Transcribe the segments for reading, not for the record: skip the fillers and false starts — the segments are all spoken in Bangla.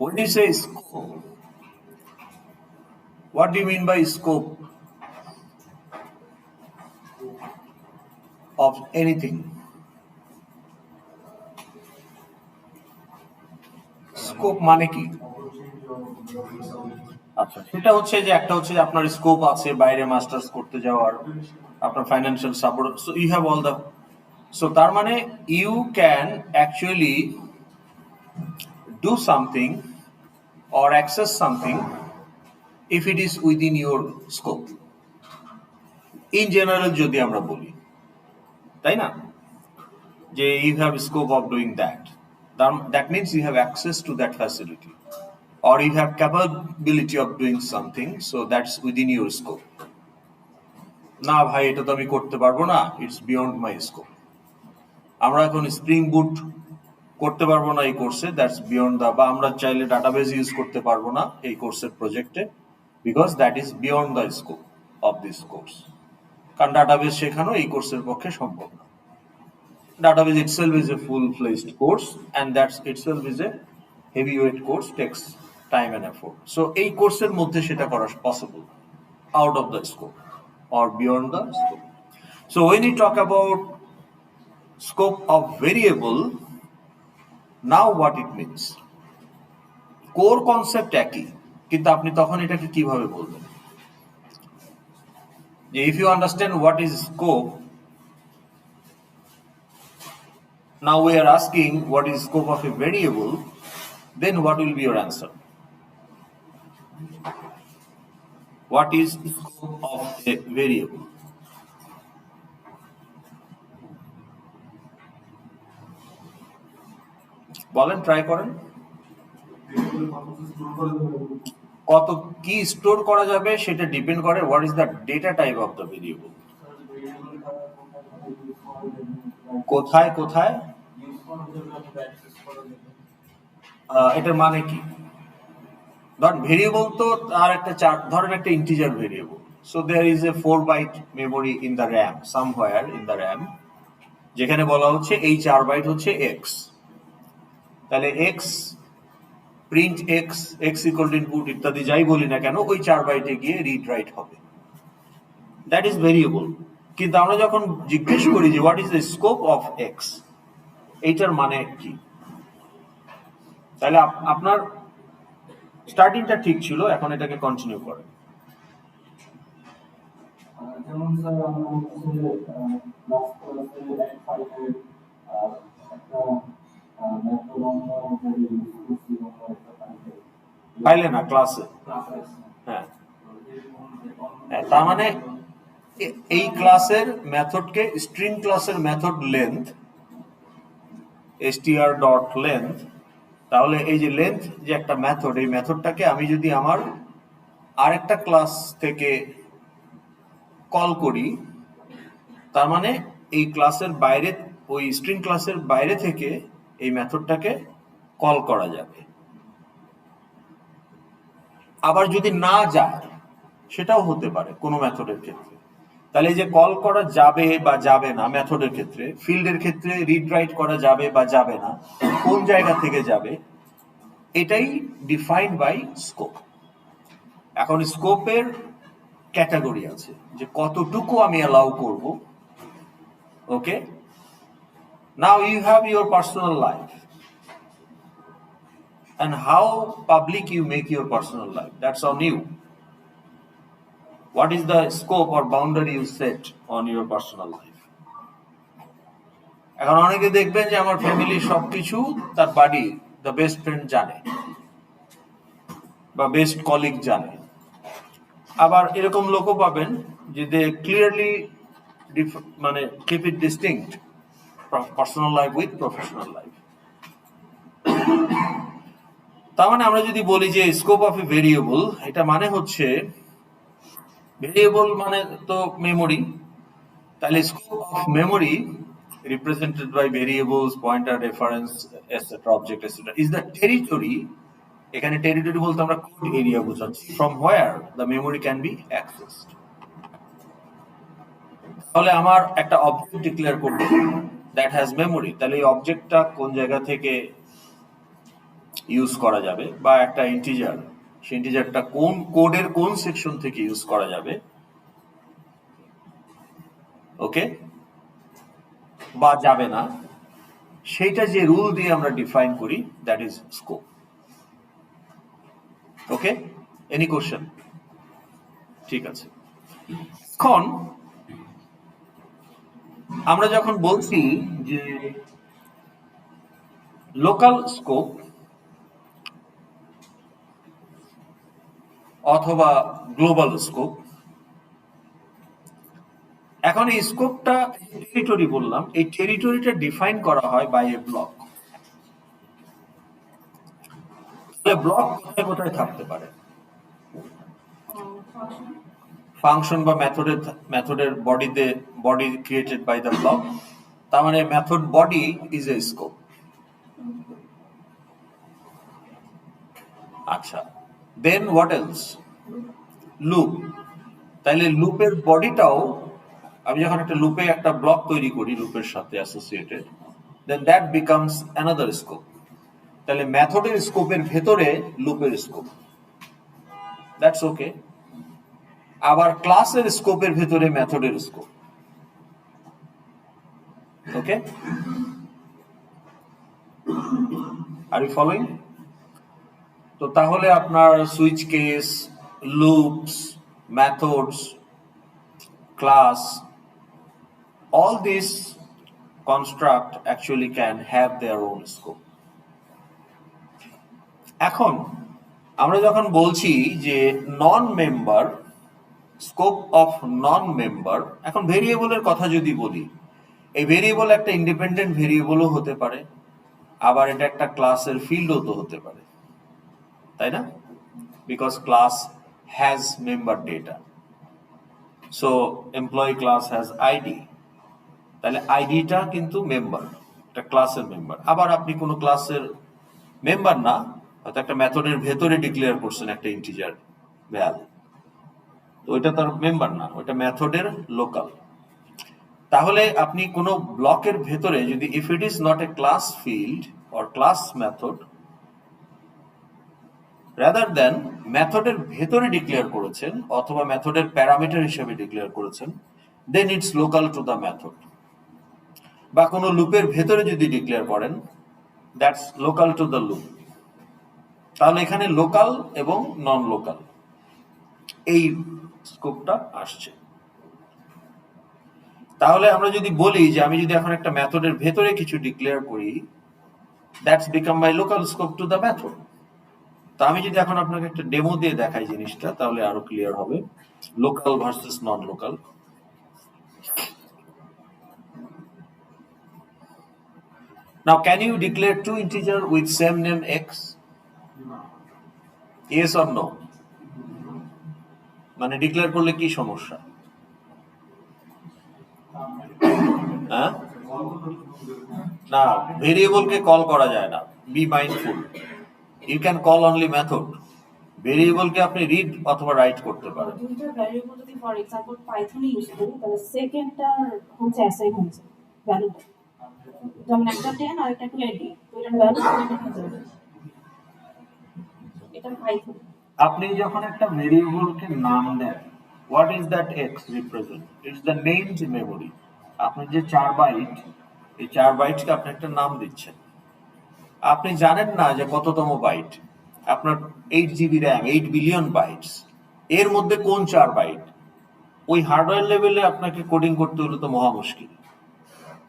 When you say scope, what do you mean by scope of anything? Scope মানে কি? আচ্ছা, সেটা হচ্ছে যে একটা হচ্ছে যে আপনার স্কোপ আছে বাইরে মাস্টার্স করতে যাওয়ার, আপনার financial support, so you have all the, so তার মানে you can actually do something or access something if it is within your scope. In general যদি আমরা বলি, তাই না, যে you have scope of doing that, that means you have access to that facility or you have capability of doing something, so that's within your scope. না ভাই এটা তো আমি করতে পারবো না, it's beyond my scope. আমরা এখন স্প্রিং বুট করতে পারবো না এই কোর্সে, দ্যাটস বিয়ন্ড দা, বা আমরা চাইলে ডাটাবেস ইউজ করতে পারবো না এই কোর্সের প্রজেক্টে, because that is beyond the scope of this course. কারণ ডাটাবেস শেখানো এই কোর্সের পক্ষে সম্ভব না। Database itself is a full fledged course and that's itself is a heavy weight course, takes time and effort. So এই কোর্সের মধ্যে সেটা করা possible, out of the scope or beyond the scope. So when you talk about scope of variable, now what it means, core concept একই, কিন্তু আপনি তখন এটাকে কিভাবে বলবেন? যে if you understand what is scope, now we are asking what is scope of a variable, then what will be your answer? What is scope of a variable? বলেন, ট্রাই করেন। কত কি স্টোর করা যাবে সেটা ডিপেন্ড করে what is the data type of the variable. কোথায় কোথায়, এটার মানে কি? ধরেন ভেরিয়েবল তো আর একটা ধরেন একটা integer variable, so there is a 4 byte memory in the RAM, somewhere in the RAM, যেখানে বলা হচ্ছে এই 4 বাইট হচ্ছে এক্স। তাহলে X print X, X equal to input ইত্যাদি যাই বলি না কেন, ওই 4 বাইটে গিয়ে রিড রাইট হবে, দ্যাট ইজ ভেরিয়েবল। কিন্তু আমরা যখন জিজ্ঞেস করি যে what is the scope of X, এইটার মানে কি, তাহলে আপনার স্টার্টিংটা ঠিক ছিল, এখন এটাকে কন্টিনিউ করেন। যেমন স্যার আমরা হচ্ছে লাস্ট ক্লাসে এক ফাইলের একটা ফাইলে না, ক্লাসে। হ্যাঁ, তার মানে এই ক্লাসের মেথডকে স্ট্রিং ক্লাসের method length str dot length, তাহলে এই যে লেন্থ যে একটা মেথড, এই মেথডটাকে আমি যদি আমার আরেকটা ক্লাস থেকে কল করি, তার মানে এই ক্লাসের বাইরে, ওই স্ট্রিং ক্লাসের বাইরে থেকে এই মেথডটাকে কল করা যাবে। আবার যদি না যায়, সেটাও হতে পারে কোনো মেথডের ক্ষেত্রে। তাহলে এই যে কল করা যাবে বা যাবে না মেথডের ক্ষেত্রে, ফিল্ডের ক্ষেত্রে রিড রাইট করা যাবে বা যাবে না, কোন জায়গা থেকে যাবে, এটাই ডিফাইন্ড বাই স্কোপ। এখন স্কোপের ক্যাটাগরি আছে, যে কতটুকু আমি অ্যালাউ করব। Okay, now you have your personal life, and how public you make your personal life, that's on you. What is the scope or boundary you set on your personal life? এখন অনেকে দেখবেন যে আমার ফ্যামিলি সবকিছু তার বাড়ি দ্য বেস্ট ফ্রেন্ড জানে বা বেস্ট কলিগ জানে। আবার এরকম লোকও পাবেন যে দে ক্লিয়ারলি মানে keep it distinct personal life with professional life. তার মানে আমরা যদি বলি যে স্কোপ অফ এ ভেরিয়েবল, এটা মানে হচ্ছে ভেরিয়েবল মানে তো মেমোরি, তাহলে scope of memory represented by variables, pointer, reference, etc., object, etc., is the territory. এখানে টেরিটরি বলতে আমরা কোড এরিয়া বোঝাচ্ছি, from where the memory can be accessed. তাহলে আমার একটা অবজেক্ট ডিক্লেয়ার করব that has memory, তাহলে এই অবজেক্টটা কোন জায়গা থেকে ইউজ করা যাবে, বা একটা ইন্টিজার, সেই ইন্টিজারটা কোন কোডের কোন সেকশন থেকে ইউজ করা যাবে, ওকে, বা যাবে না, সেইটা যে রুল দিয়ে আমরা ডিফাইন করি, that is scope. Okay, any question? ঠিক আছে। এখন আমরা যখন বলছি যে লোকাল স্কোপ অথবা গ্লোবাল স্কোপ, এখন এই স্কোপটা টেরিটরি বললাম, এই টেরিটরিটা ডিফাইন করা হয় বাই এ ব্লক। ব্লক কোথায় কোথায় থাকতে পারে? ফাংশন বা মেথডের বডিতে, body created by the block, তার মানে method body is a scope. আচ্ছা, দেন হোয়াট এলস? লুপ। তাইলে লুপের বডিটাও, আমি যখন একটা লুপে একটা ব্লক তৈরি করি লুপের সাথে associated, then that becomes another scope. তাহলে মেথডের স্কোপের ভেতরে লুপের স্কোপ, দ্যাটস ওকে। আবার ক্লাসের স্কোপের ভেতরে মেথডের scope, okay. Are you following? তো তাহলে আপনার switch case, loops, methods, class, all these construct actually can have their own scope. এখন আমরা যখন বলছি যে non member, scope of non member, এখন ভেরিয়েবলের কথা যদি বলি, এই ভেরিয়েবল একটা ইন্ডিপেন্ডেন্ট ভেরিয়েবলও হতে পারে, আবার এটা একটা ক্লাসের ফিল্ডও তো হতে পারে, তাই না? Because class has member data, so employee class has ID, তাহলে আইডিটা কিন্তু মেম্বার, একটা ক্লাসের মেম্বার। আবার আপনি কোনো ক্লাসের মেম্বার না, হয়তো একটা মেথডের ভেতরে ডিক্লেয়ার করছেন একটা ইন্টিজার ভ্যালু, তো ওইটা তার মেম্বার না, ওইটা মেথডের লোকাল। তাহলে আপনি কোনো ব্লকের ভেতরে যদি, if it is not a class field or class method, rather than মেথডের ভেতরে ডিক্লেয়ার করেছেন অথবা মেথডের প্যারামিটার হিসেবে ডিক্লেয়ার করেছেন, then it's local to the method. বা কোনো লুপের ভেতরে যদি ডিক্লেয়ার করেন, that's local to the loop. তাহলে এখানে লোকাল এবং নন লোকাল এই স্কোপটা আসছে। তাহলে আমরা যদি বলি যে আমি যদি এখন একটা মেথডের ভেতরে কিছু ডিক্লেয়ার করি, that's become my local scope two the method. তো আমি যদি এখন আপনাকে একটা ডেমো দিয়ে দেখাই জিনিসটা, তাহলে আরো ক্লিয়ার হবে local versus non local. Now, can you declare two integer with same name x? Yes or no? মানে ডিক্লেয়ার করলে কি সমস্যা? হ্যাঁ, না, ভেরিয়েবলকে কল করা যায় না, be mindful. You can call only method. ভেরিয়েবলকে আপনি রিড অথবা রাইট করতে পারেন। দুইটা ভ্যারিয়েবল যদি ফর এক্সাম্পল পাইথনে ইউজ করি, তাহলে সেকেন্ডটা হচ্ছে অ্যাসাইন হয়েছে ভ্যালুটা, যেমন একটা 10 আর একটা 20, তো এটার ভ্যালু এটা পাইথন। আপনি যখন একটা ভেরিয়েবলকে নাম দেন, what is that X represent? It's the named memory. আপনি যে 4 বাইট, এই 4 বাইটকে আপনি একটা নাম দিচ্ছেন। আপনি জানেন না যে কততম বাইট, আপনার 8 জিবি র্যাম, 8 বিলিয়ন বাইটস, এর মধ্যে কোন 4 বাইট, ওই হার্ডওয়্যার লেভেলে আপনাকে কোডিং করতে হলে তো মহা মুশকিল।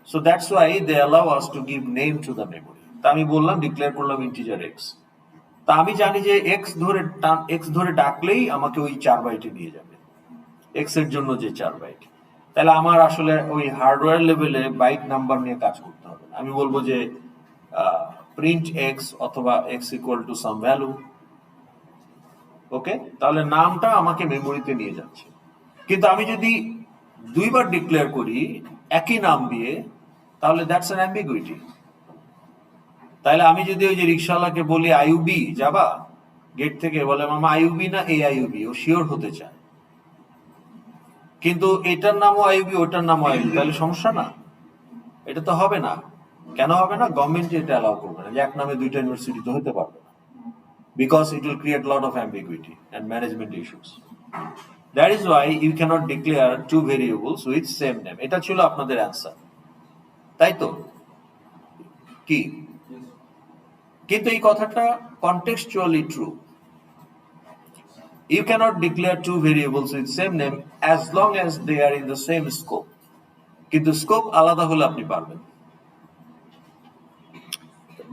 So that's why they allow us to give name to the memory. তা আমি বললাম, ডিক্লেয়ার করলাম ইন্টিজার এক্স, তা আমি জানি যে এক্স ধরে ডাকলেই আমাকে ওই 4 বাইটে নিয়ে যাবে, এক্স এর জন্য যে 4 বাইট। তাহলে আমার আসলে ওই হার্ডওয়্যার লেভেলে বাইট নাম্বার নিয়ে কাজ করতে হবে না। আমি বলবো যে প্রিন্ট এক্স অথবা X equal to some value, okay. তাহলে নামটা আমাকে মেমোরিতে নিয়ে যাচ্ছে। কিন্তু আমি যদি দুইবার ডিক্লেয়ার করি একই নাম দিয়ে, তাহলে দ্যাটস অ্যান অ্যাম্বিগুইটি। তাহলে আমি যদি ওই যে রিক্সাওয়ালাকে বলি আইইউবি যাবা, গেট থেকে বলে মামা আইইউবি না এ আইইউবি, ও শিওর হতে চায়, কিন্তু এটার নামও আইইউবি ওটার নামও আইইউবি, তাহলে সমস্যা না? এটা তো হবে না। কেন হবে না? গভর্নমেন্ট এটা অ্যালাউ করবে না, যে এক নামে দুইটা ইউনিভার্সিটি তো হতে পারবে না। because it will create a lot of ambiguity and management issues. That is why you cannot declare two variables with same name. এটা ছিল আপনাদের অ্যান্সার, তাই তো? কি? কিন্তু এই কথাটা contextually true. You cannot declare two variables with same name as long as they are in the same scope. কিন্তু স্কোপ আলাদা হলে আপনি পারবেন।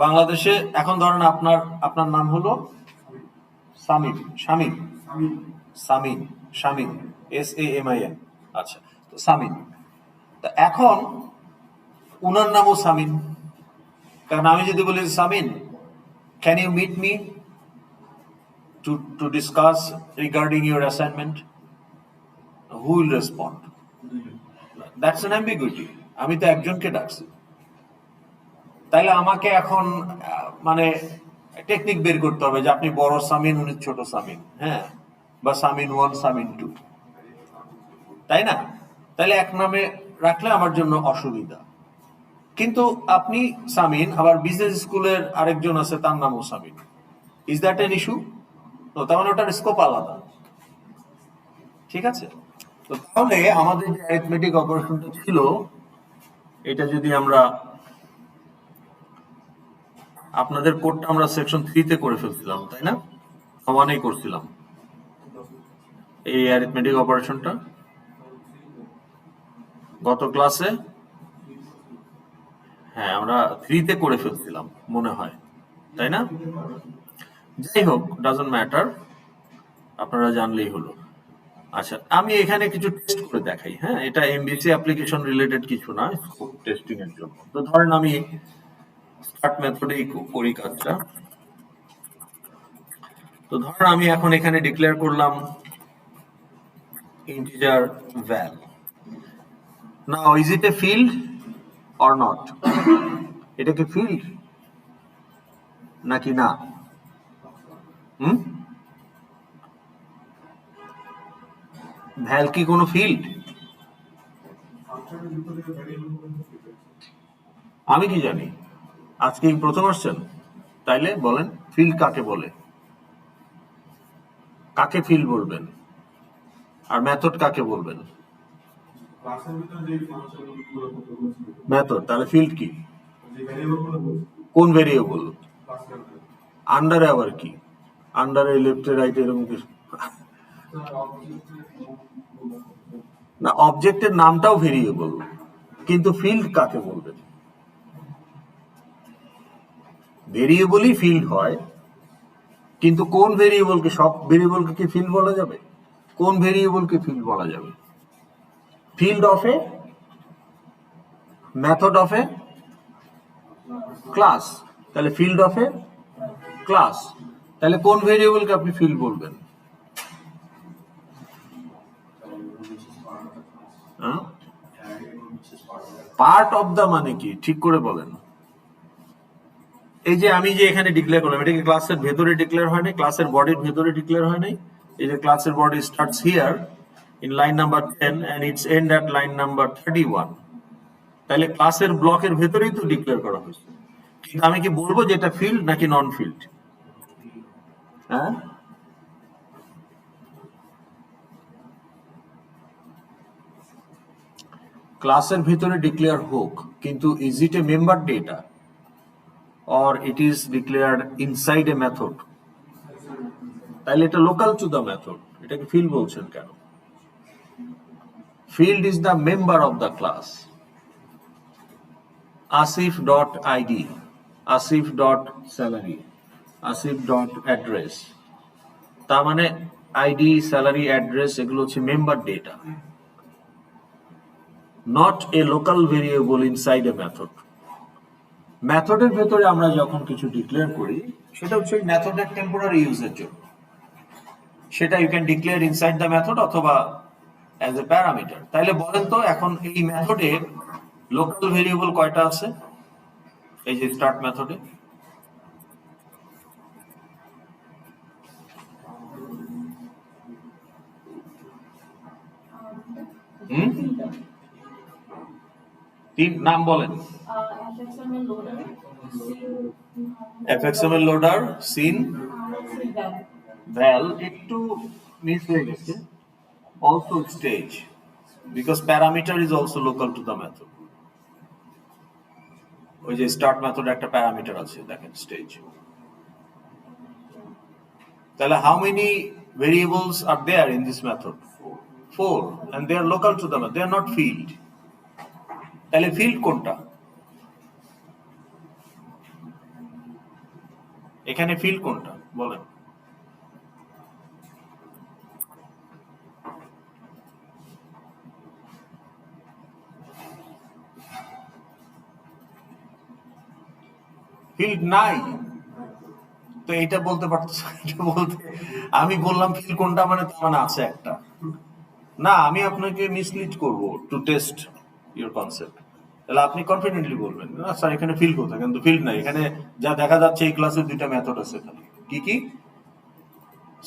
বাংলাদেশে এখন ধরেন আপনার নাম হলো শামিম, SAMIN, আচ্ছা, তো শামিম। তা এখন উনার নামও শামিম, কারণ আমি যদি বলি Shamim, can you meet me to discuss regarding your assignment? Who will respond? That's an ambiguity. আমি তো একজনকে ডাকছি, তাইলে আমাকে এখন মানে টেকনিক বের করতে হবে যে আপনি বড় সামিন, উনি ছোট সামিন, হ্যাঁ, বা সামিন 1 সামিন 2, তাই না? তাইলে এক নামে রাখলে আমার জন্য অসুবিধা। কিন্তু আপনি সামিন, আবার বিজনেস স্কুলের আরেকজন আছে তার নামও Samin, is that an issue? তো তার মানে ওটার স্কোপ আলাদা, ঠিক আছে? তো তাহলে আমাদের যে অ্যারিথমেটিক অপারেশনটা ছিল, এটা যদি আমরা আপনাদের কোডটা আমরা সেকশন 3 তে করে ফেলছিলাম, তাই না? 1 করছিলাম এই অ্যারিথমেটিক অপারেশনটা গত ক্লাসে। হ্যাঁ, আমরা 3 তে করে ফেলছিলাম মনে হয়, তাই না? যাই হোক, ডাজন্ট ম্যাটার, আপনারা জানলেই হলো। আচ্ছা, আমি এখানে কিছু টেস্ট করে দেখাই। হ্যাঁ, এটা এমবিসি অ্যাপ্লিকেশন রিলেটেড কিছু না, স্কোপ টেস্টিং এর জন্য। তো ধরেন আমি স্টার্ট মেথডেই করি কাজটা। তো ধরেন আমি এখন এখানে ডিক্লেয়ার করলাম integer val. Now is it A field or not? এটা কি ফিল্ড নাকি না? ভ্যাল কি কোনো ফিল্ড? আমি কি জানি, আজকে প্রথম আসছেন, তাইলে বলেন ফিল্ড কাকে বলে, কাকে ফিল্ড বলবেন, আর মেথড কাকে বলবেন? মেথড। তাহলে ফিল্ড কি? কোন ভেরিয়েবল? আন্ডারে আবার কি? আন্ডারে লেফটে রাইটে এরকম কিছু না, অবজেক্টের নামটাও ভেরিয়েবল, কিন্তু ফিল্ড কাকে বলবেন? ভেরিয়েবলই ফিল্ড হয়, কিন্তু কোন ভেরিয়েবলকে? সব ভেরিয়েবলকে কি ফিল্ড বলা যাবে? কোন ভেরিয়েবলকে ফিল্ড বলা যাবে? Field of A method of A class. তাহলে ফিল্ড অফ এ ক্লাস, তাহলে কোন ভেরিয়েবলকে আপনি ফিল্ড বলবেন? পার্ট অফ দা মানে কি, ঠিক করে বলেন। এই যে আমি যে এখানে ডিক্লেয়ার করলাম, এটা কি ক্লাসের ভেতরে ডিক্লেয়ার হয় নাই? ক্লাসের বডির ভেতরে ডিক্লেয়ার হয় নাই? এই যে ক্লাসের body starts here in line number 10 and it's end at line number 31, তাহলে ক্লাসের ব্লকের ভেতরেই তো ডিক্লেয়ার করা হয়েছে। কিন্তু আমি কি বলবো যে এটা ফিল্ড নাকি নন ফিল্ড? হ্যাঁ, ক্লাসের ভিতরে ডিক্লেয়ার হোক, কিন্তু is it a member data or it is declared inside a method? তাহলে এটা লোকাল টু দ্য মেথড, এটাকে ফিল্ড বলছেন কেন? Field is the member of the class. Asif dot ID, Asif dot salary, Asif dot address, তার মানে আইডি, স্যালারি, অ্যাড্রেস এগুলো হচ্ছে member data, not a local variable inside A method. মেথডের ভেতরে আমরা যখন কিছু ডিক্লেয়ার করি, সেটা হচ্ছে মেথডের টেম্পোরারি ইউজের জন্য। সেটা you can declare inside the method অথবা অ্যাজ এ প্যারামিটার। তাইলে বলেন তো এখন এই মেথডে লোকাল ভেরিয়েবল কয়টা আছে? এই যে স্টার্ট মেথডে তিন নাম বলেন। এফএক্সএমএল লোডার, সিন, ভ্যাল একটু মিস হয়ে গেছে, also stage, because parameter is also local to the method. ওই যে স্টার্ট মেথড একটা প্যারামিটার আছে, দেখেন স্টেজ। তাহলে how many variables are there in this method? 4, and they are local to the method, they are not field. তাহলে field কোনটা? এখানে field কোনটা বলেন? ফিল্ড নাই তো এটা বলতে পারতেছো, এটা বলতে আমি বললাম ফিল্ড কোনটা মানে তার মানে আছে একটা। না, আমি আপনাকে মিসলিড করব টু টেস্ট ইউর কনসেপ্ট। তাহলে আপনি কনফিডেন্টলি বলবেন না স্যার এখানে ফিল্ড কোথায়, কিন্তু ফিল্ড নাই এখানে। যা দেখা যাচ্ছে এই ক্লাসে দুইটা মেথড আছে, কি কি?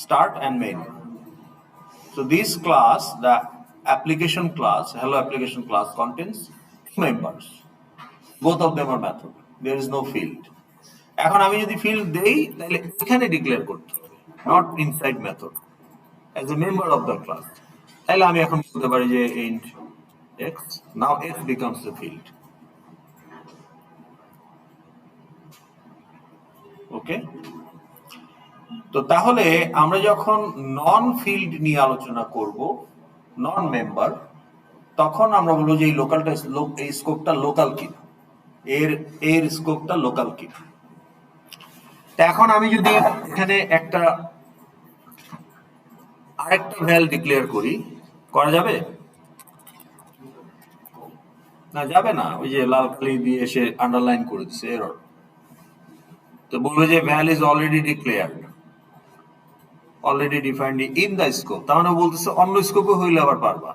Start and main. So this class, the application class, hello application class contains two members. Both of them are method. There is no field. এখন আমি যদি ফিল্ড দেই তাহলে এখানে ডিক্লেয়ার করতে হবে, not inside method, as a member of the class. তাহলে আমি এখন বলতে পারি যে int X, now X becomes the field. Okay, তো তাহলে আমরা যখন নন ফিল্ড নিয়ে আলোচনা করব, নন মেম্বার, তখন আমরা বলবো যে এই লোকালটা, এই স্কোপটা লোকাল কিনা, এর স্কোপটা লোকাল কিনা। এখন আমি যদি এখানে আরেকটা ভ্যাল ডিক্লেয়ার করি, করা যাবে? না, যাবে না, ওই যে লাল কালি দিয়ে এসে আন্ডারলাইন করে দিচ্ছে এরর। তো বলবে যে val is already declared, already defined in the scope. তার মানে বলতেছে অন্য স্কোপে হইলে আবার পারবা।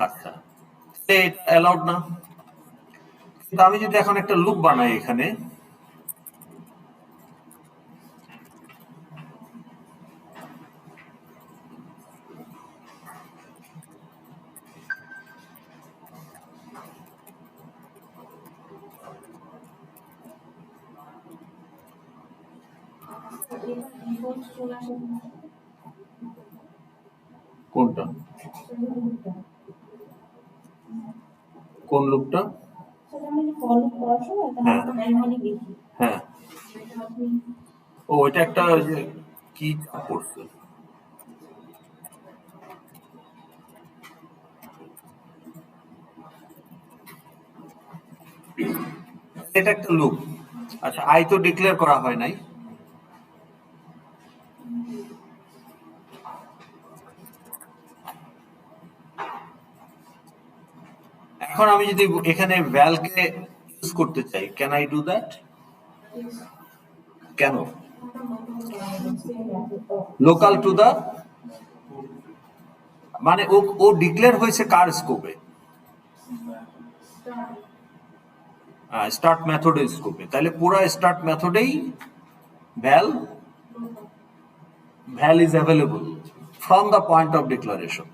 আচ্ছা, এটা অ্যালাউড না। কিন্তু আমি যদি এখন একটা লুপ বানাই এখানে, কোনটা, কোন লুপটা? হ্যাঁ, ও এটা একটা যে কি চাপ পড়ছে, এটা একটা লুপ। আচ্ছা, আই তো ডিক্লেয়ার করা হয় নাই। এখন আমি যদি এখানে ভ্যালকে ইউজ করতে চাই, ক্যান আই ডু দ্যাট? কেন? লোকাল টু দা, মানে ও ডিক্লেয়ার হয়েছে কার স্কোপে? স্টার্ট মেথডের স্কোপে। তাহলে পুরো স্টার্ট মেথডেই val is available from the point of declaration.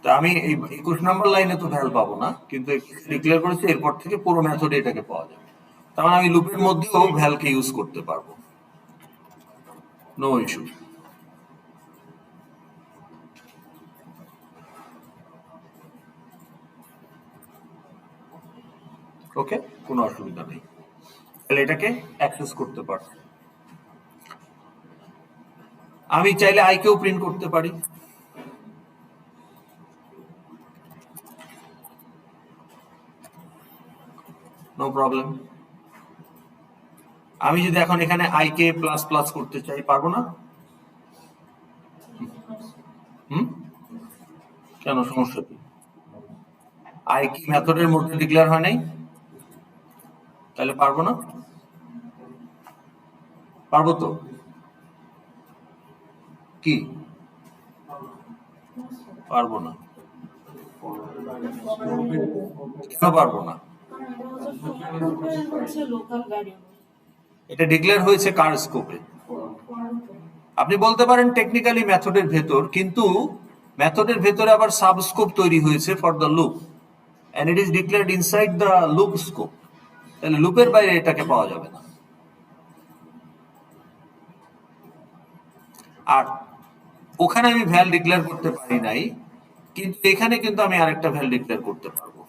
তো আমি এই 21 নম্বর লাইনে তো ভ্যাল পাবো না, কিন্তু ডিক্লেয়ার করেছি এরপর থেকে পুরো মেথডে এটাকে পাওয়া যাবে। তার মানে আমি লুপের মধ্যেও ভ্যালকে ইউজ করতে পারবো, নো ইস্যু। ওকে, কোনো অসুবিধা নেই। তাহলে এটাকে অ্যাক্সেস করতে পারবো। আমি চাইলে আইকেও প্রিন্ট করতে পারি, নো প্রবলেম। আমি যদি এখন এখানে আইকে প্লাস প্লাস করতে চাই, পারবো না? কেন, সমস্যা কি? আই কি মেথডের মধ্যে ডিক্লেয়ার হয় নাই? তাহলে পারবো না? পারবো তো। কি পারবো না? কেন পারবো না? এটা ডিক্লেয়ার হয়েছে কার স্কোপে? আপনি বলতে পারেন টেকনিক্যালি মেথডের ভেতর, কিন্তু মেথডের ভেতরে আবার সাবস্কোপ তৈরি হয়েছে for the loop, and it is declared inside the loop scope. তাহলে লুপের বাইরে এটাকে পাওয়া যাবে না। আর ওখানে আমি ভ্যাল ডিক্লেয়ার করতে পারি নাই, কিন্তু এখানে কিন্তু আমি আরেকটা ভ্যাল ডিক্লেয়ার করতে পারবো।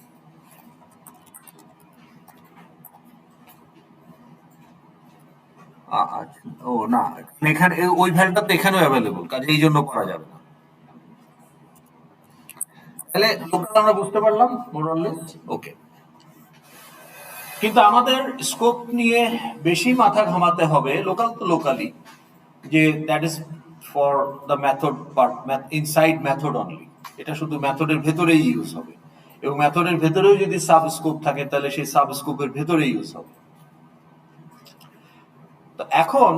আচ্ছা, ও না, এখানে ওই ভ্যালটা তো এখানেও অ্যাভেলেবল, কাজে এই জন্য করা যাবে না। তাহলে লোকাল আমরা বুঝতে পারলাম মোরাললেস, ওকে। কিন্তু আমাদের স্কোপ নিয়ে বেশি মাথা ঘামাতে হবে, লোকাল তো লোকালি, যে that is for the method part, inside method only, এটা শুধু মেথডের ভেতরেই ইউজ হবে, এবং মেথডের ভেতরেও যদি সাব স্কোপ থাকে তাহলে সেই সাব স্কোপের ভেতরে ইউজ হবে। তো এখন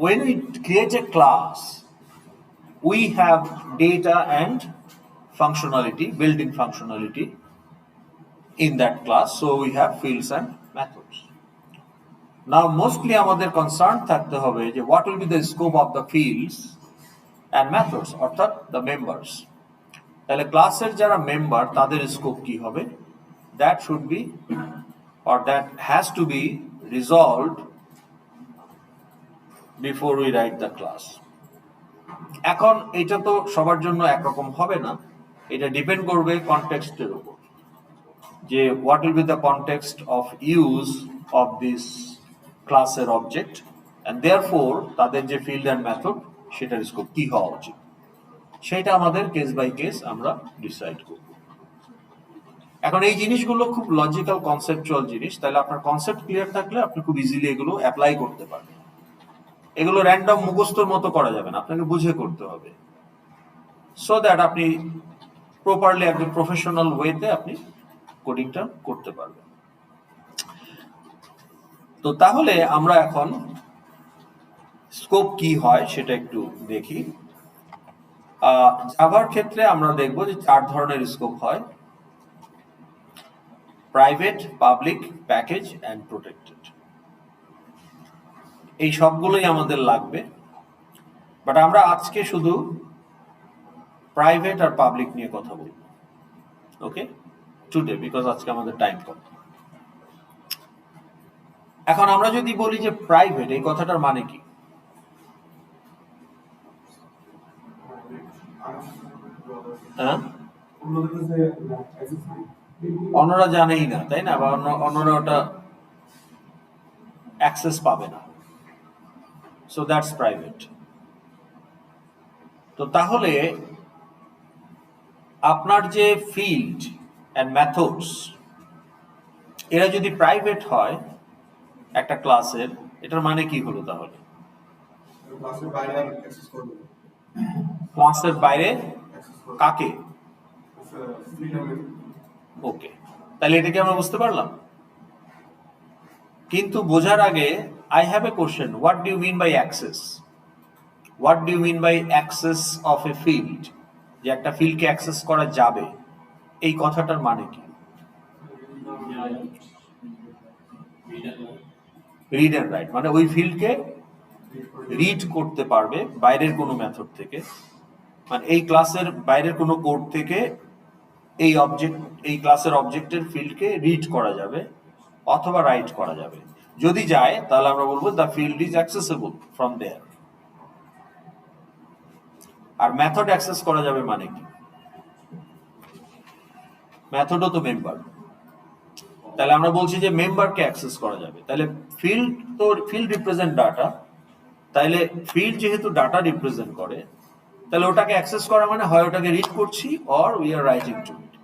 when we create a class, we have data and functionality, built-in functionality in that class, so we have fields and methods. Now mostly আমাদের কনসার্ন থাকতে হবে যে what will be the scope of the fields and methods, অর্থাৎ the members। তাহলে ক্লাসের যারা মেম্বার তাদের স্কোপ কি হবে, that should be or that has to be resolved before we write the class। এখন এটা তো সবার জন্য একরকম হবে না, এটা ডিপেন্ড করবে কনটেক্সটের উপর, যে what will be the context of use of this ক্লাসের অবজেক্ট, অ্যান্ড দেয়ারফোর তাদের যে ফিল্ড অ্যান্ড মেথড সেটার স্কোপ কি হওয়া উচিত, সেটা আমাদের কেস বাই কেস আমরা ডিসাইড করব। এখন এই জিনিসগুলো খুব লজিক্যাল কনসেপচুয়াল জিনিস, তাহলে আপনার কনসেপ্ট ক্লিয়ার থাকলে আপনি খুব ইজিলি এগুলো অ্যাপ্লাই করতে পারবেন। এগুলো র্যান্ডম মুখস্থর মতো করা যাবে না, আপনাকে বুঝে করতে হবে, সো দ্যাট আপনি প্রপারলি একদম প্রফেশনাল ওয়েতে আপনি কোডিংটা করতে পারবেন। তো তাহলে আমরা এখন স্কোপ কি হয় সেটা একটু দেখি। জাভার ক্ষেত্রে আমরা দেখব যে 4 ধরনের স্কোপ হয়: private, public, package and protected. এই সবগুলোই আমাদের লাগবে, বাট আমরা আজকে শুধু প্রাইভেট আর পাবলিক নিয়ে কথা বলব, ওকে, টুডে, বিকজ আজকে আমাদের টাইম কম। এখন আমরা যদি বলি যে প্রাইভেট, এই কথাটার মানে কি? হ্যাঁ, অন্যরা জানেই না, তাই না, বা অন্যরা ওটা অ্যাক্সেস পাবে না, সো দ্যাটস প্রাইভেট। তো তাহলে আপনার যে ফিল্ড অ্যান্ড মেথডস, এরা যদি প্রাইভেট হয় একটা ক্লাসের, এটার মানে কি হলো তাহলে? ক্লাসের বাইরে কাকে? ওকে, তাহলে এটাকে আমরা বুঝতে পারলাম। কিন্তু বোঝার আগে I have a question, what do you mean by access? What do you mean by access of a field? যে একটা ফিল্ডকে অ্যাক্সেস করা যাবে, এই কথাটার মানে কি? রিড এন্ড রাইট, মানে ওই ফিল্ডকে রিড করতে পারবে বাইরের কোনো মেথড থেকে, মানে এই ক্লাসের বাইরের কোনো কোড থেকে এই অবজেক্ট, এই ক্লাসের অবজেক্টের ফিল্ডকে রিড করা যাবে অথবা রাইট করা যাবে। যদি যায় তাহলে আমরা বলবো the field is accessible from there. আর মেথড অ্যাক্সেস করা যাবে মানে কি? মেথডও তো মেম্বার, তাহলে আমরা বলছি যে মেম্বারকে অ্যাক্সেস করা যাবে। তাহলে ফিল্ড তো, ফিল্ড রিপ্রেজেন্ট ডাটা, তাইলে ফিল্ড যেহেতু ডাটা রিপ্রেজেন্ট করে, তাহলে ওটাকে অ্যাক্সেস করা মানে হয় ওটাকে রিড করছি or we are writing to it.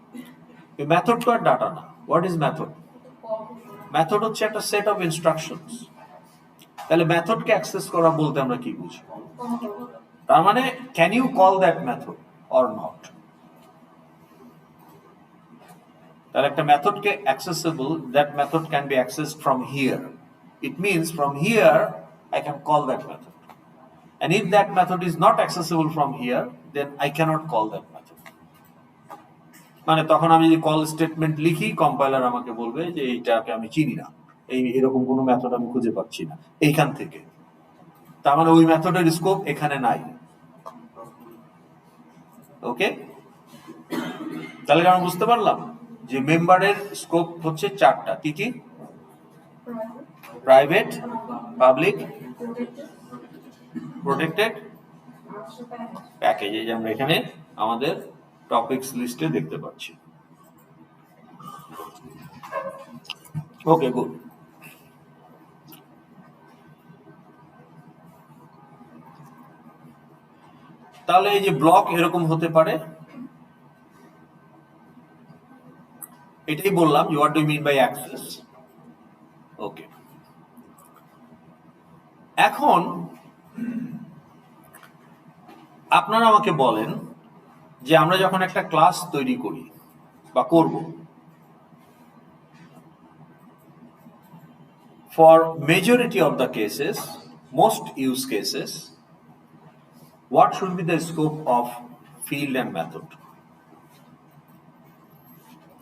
Method তো আর ডাটা না। What is method? মেথড হচ্ছে একটা সেট অফ ইনস্ট্রাকশনস। তাহলে মেথডকে অ্যাক্সেস করা বলতে আমরা কি বুঝি? তার মানে can you call that method or not? তাহলে একটা মেথডকে accessible, that method can be accessed from here. It means from here I can call that method. And if that method is not accessible from here, then I cannot call that method. মানে তখন আমি যদি কল স্টেটমেন্ট লিখি, কম্পাইলার আমাকে বলবে যে এইটাকে আমি চিনি না, এই এরকম কোনো মেথড আমি খুঁজে পাচ্ছি না এইখান থেকে, তার মানে ওই মেথডের স্কোপ এখানে নাই। ওকে, তাহলে আমরা বুঝতে পারলাম যে মেম্বারের স্কোপ হচ্ছে 4টা। কি কি? প্রাইভেট, পাবলিক, প্রোটেক্টেড প্যাকেজ, এই যে আমরা এখানে আমাদের টপিকস লিস্টে দেখতে পাচ্ছি। ওকে, গুড। তাহলে এই যে ব্লক এরকম হতে পারে, এটাই বললাম যে what do mean by access. Okay, এখন আপনারা আমাকে বলেন যে আমরা যখন একটা ক্লাস তৈরি করি বা করব, for majority of the cases, most use cases, what should be the scope of field and method?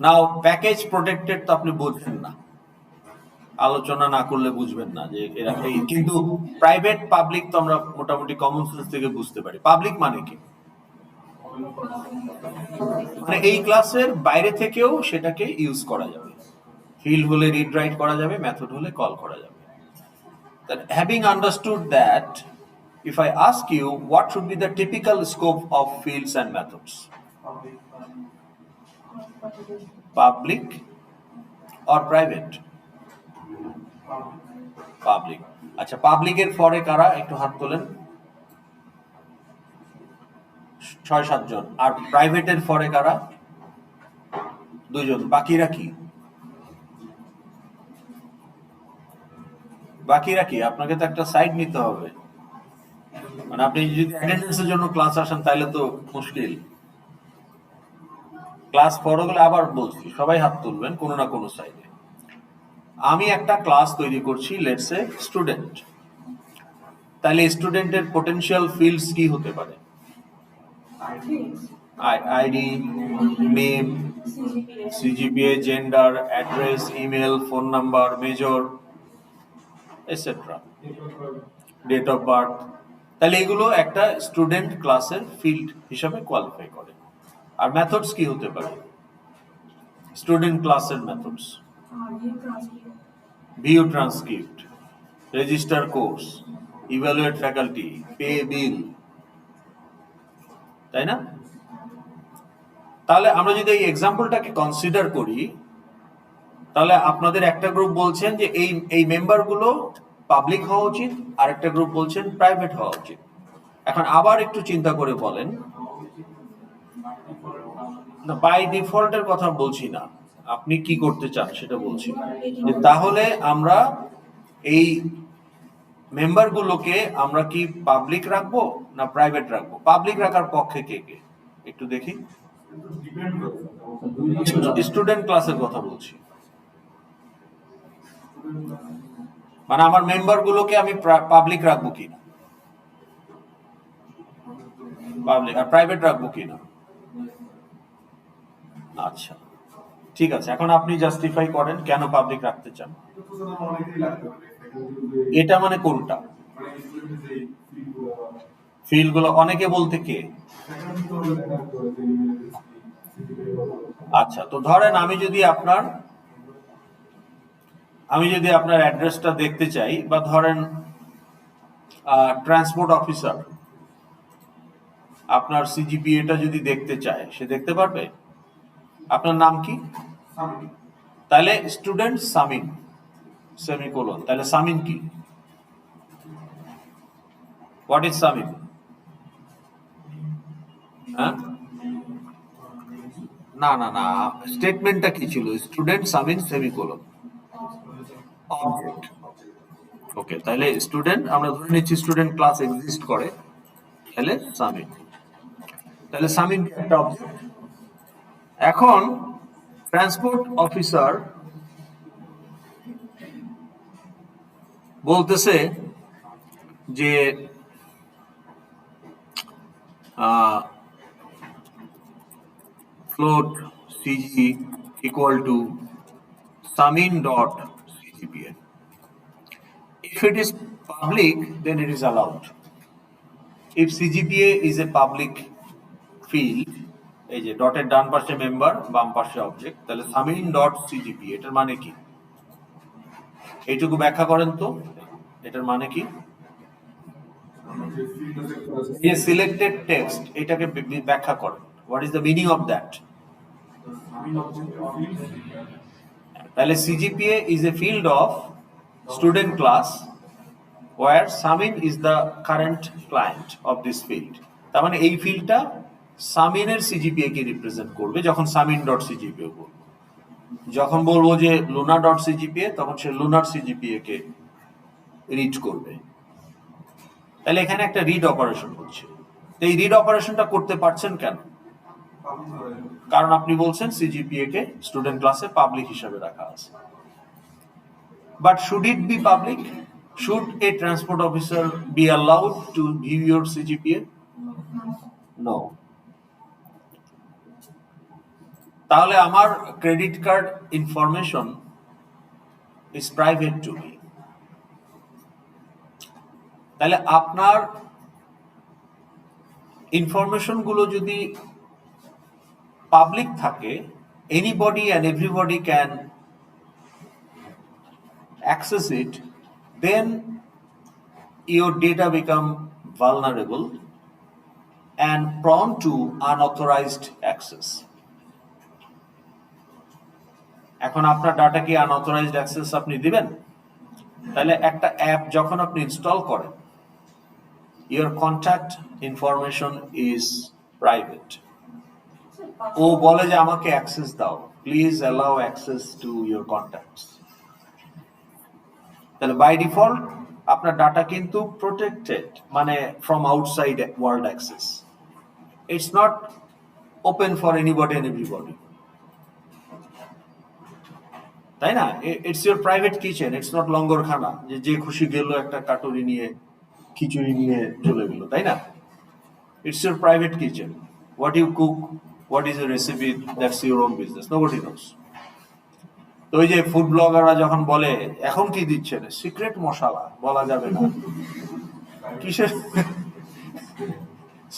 Now package protected তো আপনি বুঝবেন না, আলোচনা না করলে বুঝবেন না যে এরা কিন্তু প্রাইভেট পাবলিক তো আমরা মোটামুটি কমন সেন্স থেকে বুঝতে পারি। পাবলিক মানে কি, মানে এই ক্লাসের বাইরে থেকেও সেটাকে ইউজ করা যাবে, ফিল্ড হলে রিড রাইট করা যাবে, মেথড হলে কল করা যাবে। That having understood that, if I ask you what should be the typical scope of fields and methods? Public or private? Public. আচ্ছা, পাবলিকের ফরে কারা একটু হাত তোলেন, 6-7 জন। আর প্রাইভেটের ফরে কারা? 2 জন। বাকিরা কি? আপনাকে তো একটা সাইড নিতে হবে, মানে আপনি যদি অ্যাটেন্ডেন্সের জন্য ক্লাস আসেন তাহলে তো মুশকিল। ক্লাস ফর হলে আবার বলছি সবাই হাত তুলবেন কোনো না কোনো সাইডে। আমি একটা ক্লাস তৈরি করছি, লেটস সে স্টুডেন্ট, তাহলে স্টুডেন্টের পোটেনশিয়াল ফিল্ডস কি হতে পারে? ID, name, CGPA, gender, address, email, phone number, major, etcetera, date of birth. তাহলে এগুলো একটা স্টুডেন্ট ক্লাসের ফিল্ড হিসাবে কোয়ালিফাই করে। আর মেথডস কি হতে পারে স্টুডেন্ট ক্লাসের methods? View transcript, register course, evaluate faculty, pay বিল, তাই না? তাহলে আমরা যদি এই এক্সাম্পলটাকে কনসিডার করি, তাহলে আপনাদের একটা গ্রুপ বলছেন যে এই মেম্বারগুলো পাবলিক হওয়া উচিত, আর একটা গ্রুপ বলছেন প্রাইভেট হওয়া উচিত। এখন আবার একটু চিন্তা করে বলেন, না বাই ডিফল্টের কথা বলছি না, আপনি কি করতে চান সেটা বলছি। যে তাহলে আমরা এই মেম্বারগুলোকে আমরা কি পাবলিক রাখবো না প্রাইভেট রাখবো? পাবলিক রাখার পক্ষে কে কে একটু দেখি। স্টুডেন্ট ক্লাসের কথা বলছি, মানে আমার মেম্বারগুলোকে আমি পাবলিক রাখবো কিনা, পাবলিক, আর প্রাইভেট রাখবো কিনা? আচ্ছা, ঠিক আছে, এখন আপনি জাস্টিফাই করেন কেন পাবলিক রাখতে চান। এটা মানে কোনটা? ফিল্ডগুলো অনেকে বলতে কে? আচ্ছা, তো ধরেন আমি যদি আপনার অ্যাড্রেসটা দেখতে চাই, বা ধরেন ট্রান্সপোর্ট অফিসার আপনার সিজিপিএটা যদি দেখতে চায়, সে দেখতে পারবে? আপনার নাম কি? তাহলে স্টুডেন্ট সামিন সেমিকোলন, তাহলে সামিন কি? What is Samin? হ্যাঁ, না না না, স্টেটমেন্টটা কি ছিল? Student Samin semicolon object. Okay, তাহলে স্টুডেন্ট আমরা ধরে নিচ্ছি স্টুডেন্ট ক্লাস এক্সিস্ট করে, তাহলে সামিন, তাহলে সামিন একটা অবজেক্ট। এখন ট্রান্সপোর্ট অফিসার বলতেছে যে float cg equal to sumin dot cgpa. If it is public, then it is allowed. If cgpa is a public field, এই যে ডটের ডান পাশে মেম্বার, বাম পাশে অবজেক্ট, তাহলে সামিন ডট সিজিপি এটার মানে কি? এইটুকু ব্যাখ্যা করেন তো, এটার মানে কি? যে সিলেক্টেড টেক্সট এটাকে ব্যাখ্যা করেন, what is the meaning of that? তাহলে CGPA is a field of student class where Samin is the current client of this field. তার মানে এই ফিল্ডটা সামিনের সিজিপিএ কে রিপ্রেজেন্ট করবে যখন সামিন ডট সিজিপিএ বলবো। যখন বলবো যে লুনা ডট সিজিপিএ তখন সে লুনার সিজিপিএ কে রিড করবে। তাহলে এখানে একটা রিড অপারেশন হচ্ছে। তো এই রিড অপারেশনটা করতে পারছেন কেন? কারণ আপনি বলছেন সিজিপিএ কে স্টুডেন্ট ক্লাসে পাবলিক হিসাবে রাখা আছে। But should it be public? Should a transport officer be allowed to view your CGPA? No. তাহলে আমার credit card information is private to me. তাহলে আপনার ইনফরমেশন গুলো যদি পাবলিক থাকে, anybody and everybody can access it, then your data become vulnerable and prone to unauthorized access. এখন আপনার ডাটা কি আনঅথরাইজড অ্যাক্সেস আপনি দিবেন? তাহলে একটা অ্যাপ যখন আপনি ইনস্টল করেন, your contact information is private. ও বলে যে আমাকে অ্যাক্সেস দাও, please allow access to your contacts. তাহলে বাই ডিফল্ট আপনার ডাটা কিন্তু প্রোটেক্টেড, মানে from outside world access. It's not open for anybody and everybody, তাই না? It's your private kitchen, it's not লঙ্গরখানা যে যে খুশি গেল একটা কাটুরি নিয়ে খিচুড়ি নিয়ে চলে গেল, তাই না? It's your private kitchen. What you cook, what is your recipe, that's your own business, nobody knows. তো ওই যে ফুড ব্লগাররা যখন বলে এখন কি দিচ্ছেন, সিক্রেট মশলা বলা যাবে না, কিসের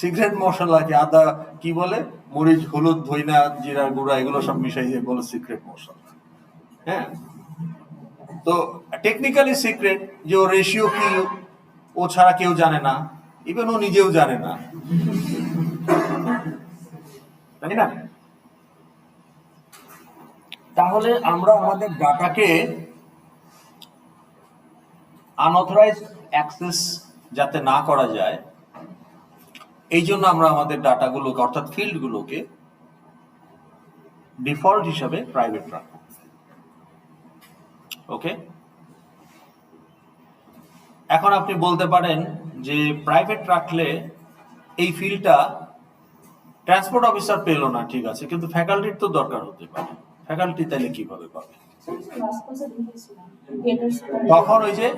সিক্রেট মশলা? কি আদা, কি বলে, মরিচ, হলুদ, ধইনা, জিরা গুঁড়া এগুলো সব মিশাইয়ে বলে সিক্রেট মশলা। হ্যাঁ, তো টেকনিক্যালি সিক্রেট, যে ও রেশিও কি ও ছাড়া কেউ জানে না, ইভেন ও নিজেও জানে না, তাই না? তাহলে আমরা আমাদের ডাটাকে আনঅথরাইজড অ্যাক্সেস যাতে না করা যায়, এই জন্য আমরা আমাদের ডাটাগুলোকে অর্থাৎ ফিল্ডগুলোকে ডিফল্ট হিসাবে প্রাইভেট রাখব। ওকে, এখন আপনি বলতে পারেন যে প্রাইভেট রাখলে এই ফিল্ডটা ট্রান্সপোর্ট অফিসার পেল না, ঠিক আছে, কিন্তু ফ্যাকাল্টির তো দরকার হতে পারে। ফ্যাকাল্টি তাহলে কিভাবে পাবে? তখন ওই যে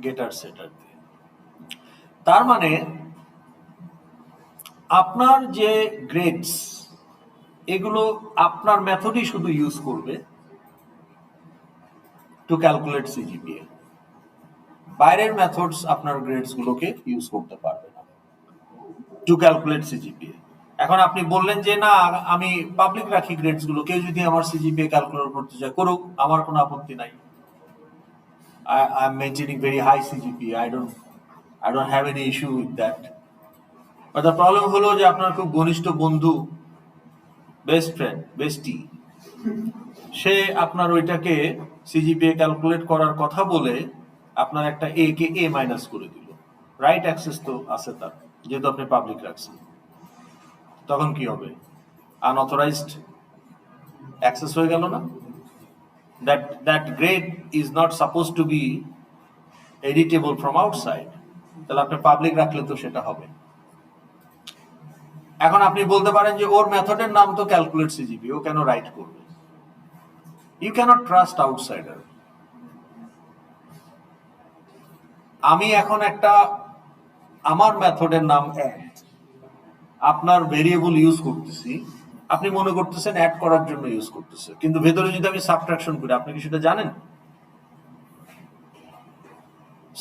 গেটার সেটার দিয়ে। তার মানে আপনার যে গ্রেডস, এগুলো আপনার মেথডই শুধু ইউজ করবে টু ক্যালকুলেট সিজিপিএ। বাইরের মেথডস আপনার গ্রেডস গুলোকে ইউজ করতে পারবে না টু ক্যালকুলেট সিজিপিএ। এখন আপনি বললেন যে না, আমি পাবলিক রাখি গ্রেডস গুলো, কেউ যদি আমার সিজিপিএ ক্যালকুলেট করতে চায় করুক, আমার কোনো আপত্তি নাই। I am maintaining very high CGPA. I don't have any issue with that. But the problem হলো যে আপনার খুব ঘনিষ্ঠ বন্ধু, বেস্ট ফ্রেন্ড, বেস্টি, সে আপনার ওইটাকে সিজিপিএ ক্যালকুলেট করার কথা বলে আপনার একটা এ কে এ মাইনাস করে দিল। রাইট অ্যাক্সেস তো আছে তার, যেহেতু আপনি পাবলিক রাখছেন। তখন কি হবে? আনঅথরাইজড অ্যাক্সেস হয়ে গেল না? That grade is not supposed to be editable from outside. তাহলে আপনি পাবলিক রাখলে তো সেটা হবে। এখন আপনি বলতে পারেন যে ওর মেথডের নাম তো ক্যালকুলেট সিজিপি, ও কেন রাইট করবে? You can't trust outsider. আমি এখন একটা আমার মেথডের নাম অ্যাড, আপনার ভেরিয়েবল ইউজ করতেছি, আপনি মনে করতেছেন অ্যাড করার জন্য ইউজ করতেছে, কিন্তু ভেতরে যদি আমি সাবট্রাকশন করি, আপনি কি সেটা জানেন?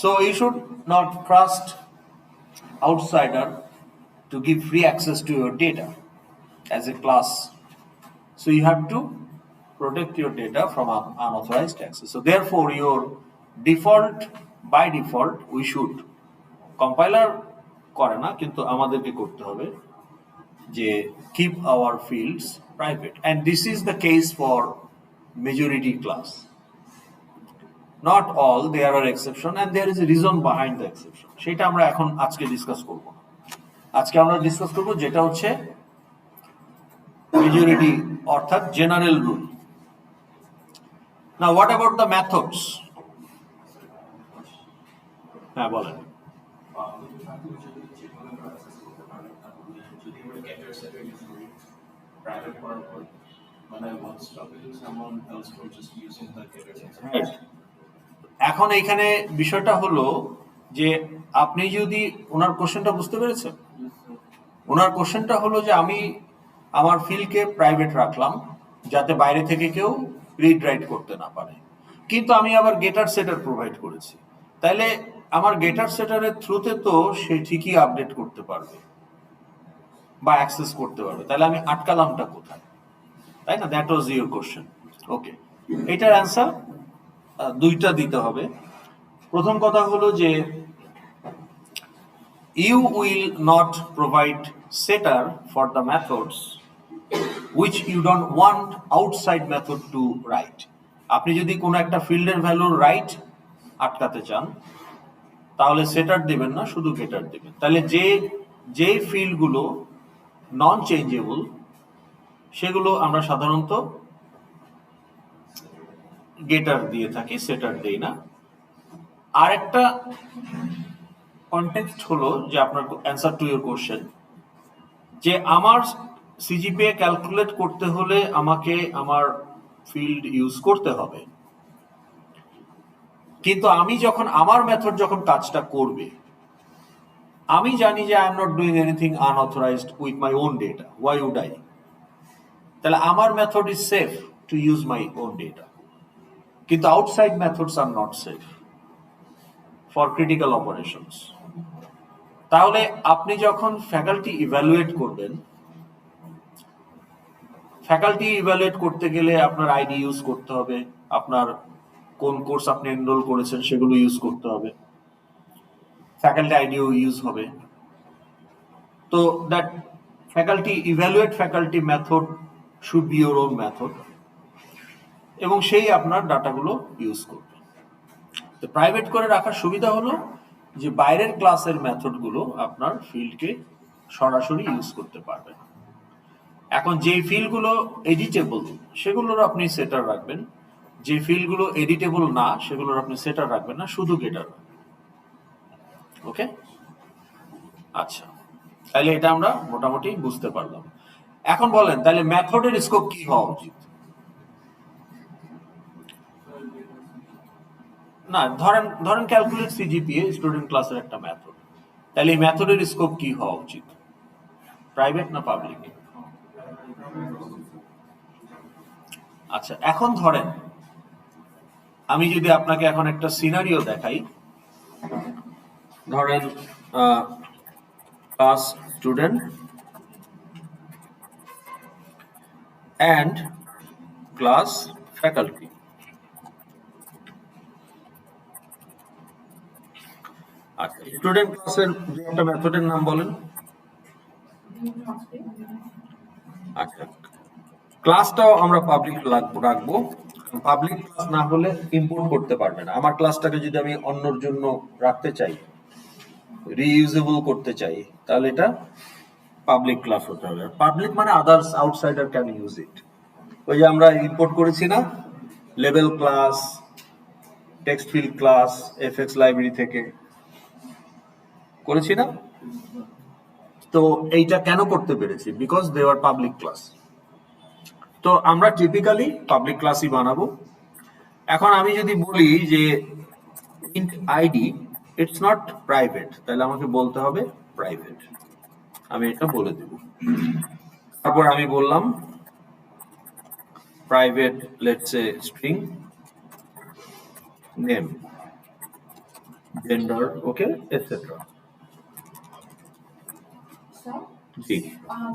So you should not trust outsider to give free access to your data as a class. So you have to protect your data from unauthorized access. So therefore your default, by default, we should, compiler করে না, কিন্তু আমাদেরকে করতে হবে যে keep our fields private, and this is the case for majority class. Not all, there are exception and there is a reason behind the exception. সেটা আমরা এখন আজকে ডিসকাস করব না। আজকে আমরা ডিসকাস করব যেটা হচ্ছে মেজরিটি অর্থাৎ general rule. Now what about the methods? হ্যাঁ বলেন। Right. এখন এইখানে বিষয়টা হলো যে আপনি যদি ওনার কোশ্চেনটা বুঝতে পেরেছেন, ওনার কোশ্চেনটা হলো যে আমি আমার ফিল্ডকে প্রাইভেট রাখলাম যাতে বাইরে থেকে কেউ রিড রাইট করতে না পারে, কিন্তু আমি আবার গেটার সেটার প্রোভাইড করেছি, তাইলে আমার গেটার সেটারের থ্রুতে তো সে ঠিকই আপডেট করতে পারবে বা অ্যাক্সেস করতে পারবে, তাহলে আমি আটকালামটা কোথায়, তাই না? That was your question. Okay, এটার অ্যান্সার দুইটা দিতে হবে। প্রথম কথা হলো যে you will not provide setter for the methods which you don't want outside method to write. আপনি যদি কোনো একটা ফিল্ডের ভ্যালু রাইট আটকাতে চান তাহলে সেটার দিবেন না, শুধু গেটার দিবেন। তাহলে যে ফিল্ডগুলো নন চেঞ্জেবল সেগুলো আমরা সাধারণত গেটার দিয়ে থাকি, সেটার দেই না। আরেকটা কনটেক্সট হলো যে আপনার অ্যান্সার টু ইউর কোশ্চেন, যে আমার সিজিপিএ ক্যালকুলেট করতে হলে আমাকে আমার ফিল্ড ইউজ করতে হবে, কিন্তু আমি যখন আমার মেথড যখন কাজটা করবে আমি জানি যে I am not doing anything unauthorized with my own data, why would I? তাহলে আমার method is safe to use my own data, কিন্তু outside methods are not safe for critical operations. তাহলে আপনি যখন ফ্যাকাল্টি ইভ্যালুয়েট করবেন, ফ্যাকাল্টি ইভ্যালুয়েট করতে গেলে আপনার আইডি ইউজ করতে হবে, আপনার কোন কোর্স আপনি এনরোল করেছেন সেগুলো ইউজ করতে হবে, ফ্যাকাল্টি আইডিও ইউজ হবে। তো that faculty evaluate faculty method should be your own method, এবং সেই আপনার ডাটাগুলো ইউজ করবে। তো প্রাইভেট করে রাখার সুবিধা হলো যে বাইরের ক্লাসের মেথডগুলো আপনার ফিল্ডকে সরাসরি ইউজ করতে পারবেন। এখন যে ফিল্ডগুলো এডিটেবল সেগুলোর আপনি সেটার রাখবেন, যে ফিল্ডগুলো এডিটেবল না সেগুলোর আপনি সেটার রাখবেন না, শুধু গেটার। ওকে, আচ্ছা, তাহলে এটা আমরা মোটামুটি বুঝতে পারলাম। এখন বলেন তাহলে মেথডের স্কোপ কি হওয়া উচিত? না, ধরেন ক্যালকুলেট সিজিপিএ স্টুডেন্ট ক্লাসের একটা মেথড, তাহলে এই মেথডের স্কোপ কি হওয়া উচিত? প্রাইভেট না পাবলিক? আচ্ছা, এখন ধরেন আমি যদি আপনাকে এখন একটা সিনারিও দেখাই, ধরেন class student and class faculty. আচ্ছা, স্টুডেন্ট ক্লাসের একটা মেথডের নাম বলেন। আচ্ছা, ক্লাসটাও আমরা পাবলিক রাখবো, পাবলিক ক্লাস না হলে ইম্পোর্ট করতে পারবে না। আমার ক্লাসটাকে যদি আমি অন্যর জন্য রাখতে চাই, রিইউজেবল করতে চাই, তাহলে এটা পাবলিক ক্লাস হতে হবে। পাবলিক মানে others outsider can use it. ওই যে আমরা ইম্পোর্ট করেছি না লেভেল class, text field class FX library থেকে, করেছি না? তো এইটা কেন করতে পেরেছি? Because they are public class. তো আমরা টিপিক্যালি পাবলিক ক্লাসই বানাবো। এখন আমি যদি বলি যে int ID it's not private, তাহলে আমাকে বলতে হবে প্রাইভেট, আমি এটা বলে দেব। তারপর আমি বললাম private let's say string name, gender, okay, etcetera. জি,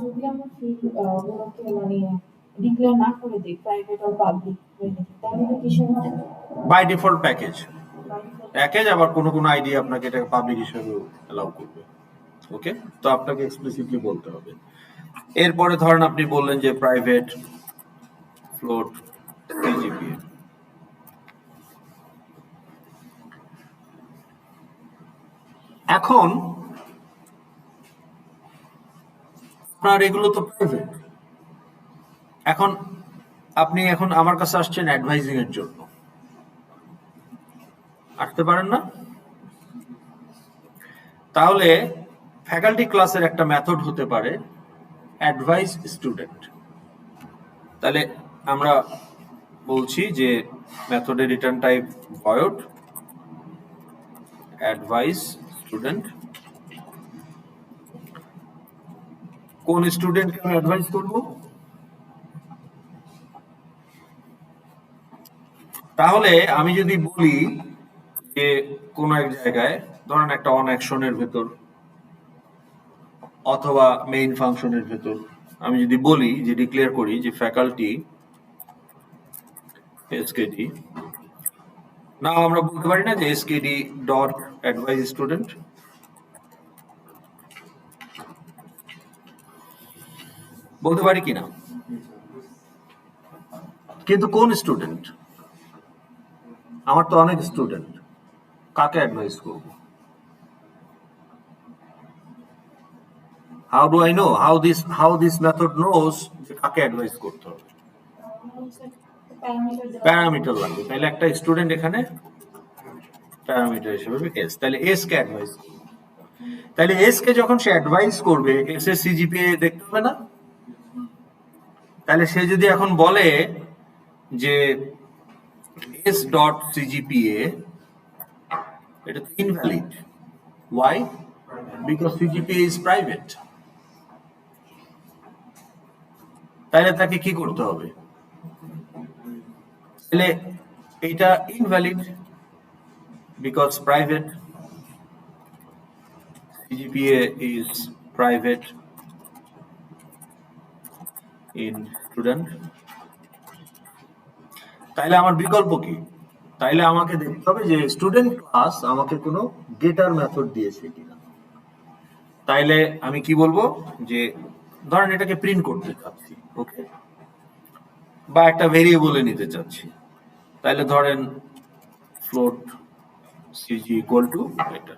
যদি আমরা ফিল্ডগুলোকে মানে ডিক্লেয়ার না করে দিই প্রাইভেট আর পাবলিক, তাহলে কিসের হবে? বাই ডিফল্ট প্যাকেজ, আবার কোনো আইডি আপনাকে এটা পাবলিক হিসেবে অ্যালাউ করবে। ওকে, তো আপনাকে এক্সপ্লিসিটলি বলতে হবে। এরপরে ধরেন আপনি বললেন যে প্রাইভেট ফ্লোট সিজিপিএ। এখন আপনার এগুলো তো প্রাইভেট। এখন আপনি এখন আমার কাছে আসছেন অ্যাডভাইজিং এর জন্য, আসতে পারেন না? তাহলে ফ্যাকাল্টি ক্লাসের একটা মেথড হতে পারে অ্যাডভাইস স্টুডেন্ট। তাহলে আমরা বলছি যে মেথডের return type void advice student. কোন স্টুডেন্টকে আমি অ্যাডভাইস করব? তাহলে আমি যদি বলি যে কোন এক জায়গায় ধরেন একটা অন অ্যাকশনের ভেতর অথবা মেইন ফাংশনের ভেতর আমি যদি বলি যে ডিক্লেয়ার করি যে ফ্যাকাল্টি এসকেডি, না আমরা বলতে পারি না যে এসকেডি ডট অ্যাডভাইস স্টুডেন্ট? বলতে পারি কিনা? কিন্তু কোন স্টুডেন্ট? আমার তো অনেক স্টুডেন্ট, কাকে অ্যাডভাইস করব? How do I know how this method knows যে কাকে অ্যাডভাইস করতে হবে? প্যারামিটার লাগবে। তাহলে একটা স্টুডেন্ট এখানে প্যারামিটার হিসেবে এস, তাহলে এস কে অ্যাডভাইস করবে। তাহলে এস কে যখন সে অ্যাডভাইস করবে এস এর সিজিপিএ দেখতে হবে না? তাহলে সে যদি এখন বলে যে এস ডট সিজিপিএ, এটা তো invalid. Why? Because CGPA is private. তাহলে তাকে কি করতে হবে? তাহলে এটা invalid because private, CGPA is private in student। তাইলে আমার বিকল্প কি? তাইলে আমাকে দেখতে হবে যে স্টুডেন্ট ক্লাস আমাকে কোনো গেটার মেথড দিয়েছে কিনা। তাইলে আমি কি বলবো যে ধরেন এটাকে প্রিন্ট করতে চাচ্ছি, ওকে, বা একটা ভেরিয়েবলে নিতে চাচ্ছি, তাইলে ধরেন ফ্লোট সিজি ইকুয়াল টু এটা।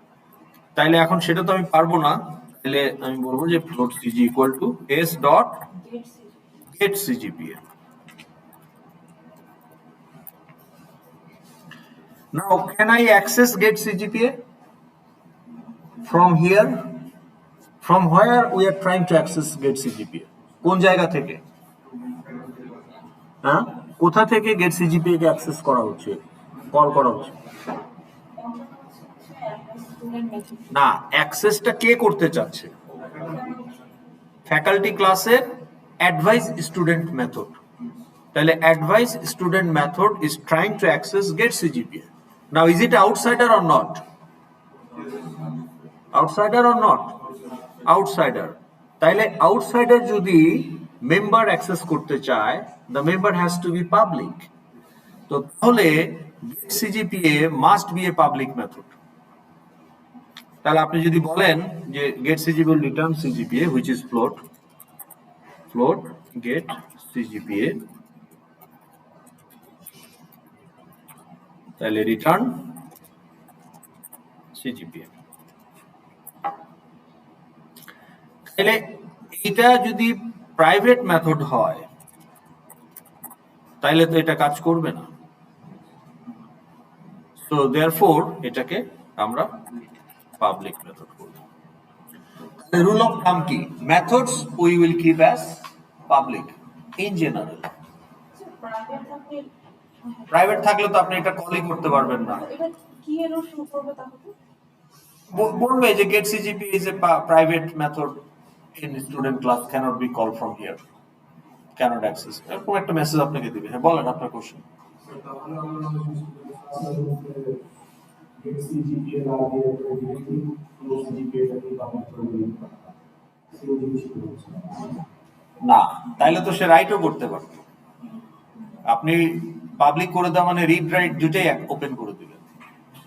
তাইলে এখন সেটা তো আমি পারবো না, তাহলে আমি বলবো যে float CG equal to S dot gate CGPA. Now can I access get CGPA from here? From where we are trying to access get CGPA? কোন জায়গা থেকে? হ্যাঁ, কোথা থেকে get CGPA কে অ্যাক্সেস করা হচ্ছে, কল করা হচ্ছে? না, অ্যাক্সেসটা কে করতে চাচ্ছে? ফ্যাকাল্টি ক্লাসের অ্যাডভাইস স্টুডেন্ট মেথড। তাহলে advice student method is trying to access get CGPA. Now is it outsider or not? Outsider or not? Outsider. তাইলে আউটসাইডার যদি মেম্বার অ্যাক্সেস করতে চায়, the member has to be public. তো তাহলে get CGPA must be a public method. তাহলে আপনি যদি বলেন যে get CGPA will return CGPA which is float get CGPA, তাহলে রিটার্ন CGPA। তাহলে এটা যদি প্রাইভেট মেথড হয় তাহলে তো এটা কাজ করবে না। সো দেয়ারফর এটাকে আমরা পাবলিক মেথড করব। রুল অফ থাম্ব কি? Methods we will keep as public in general. Private থাকলে তো আপনি এটা কলই করতে পারবেন না। বলবে যে get CGPA is a private method in student class cannot be called from here, cannot access, এরকম একটা মেসেজ আপনাকে দিবে। হ্যাঁ, বলেন আপনার কোশ্চেন। না, তাইলে তো সে রাইটও করতে পারবে। আপনি পাবলিক করে দেওয়া মানে রিড রাইট দুটাই ওপেন করে দিবেন।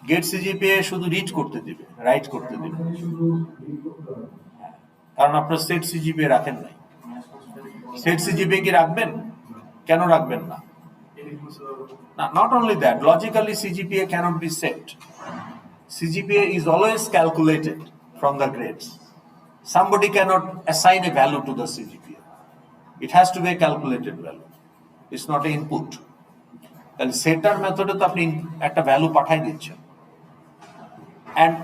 গেট সিজিপিএ শুধু রিড করতে দিবে, রাইট করতে দিবে। কারণ আপনার সেট সিজিপিএ রাখেন নাই। সেট সিজিপিএ কি রাখবেন? কেন রাখবেন না? Not only that, logically CGPA cannot be set. CGPA is always calculated from the grades. Somebody cannot assign a value to the CGPA. It has to be a calculated value. It's not an input. তাহলে সেটার মেথডে তো আপনি একটা ভ্যালু পাঠাই দিচ্ছেন, অ্যান্ড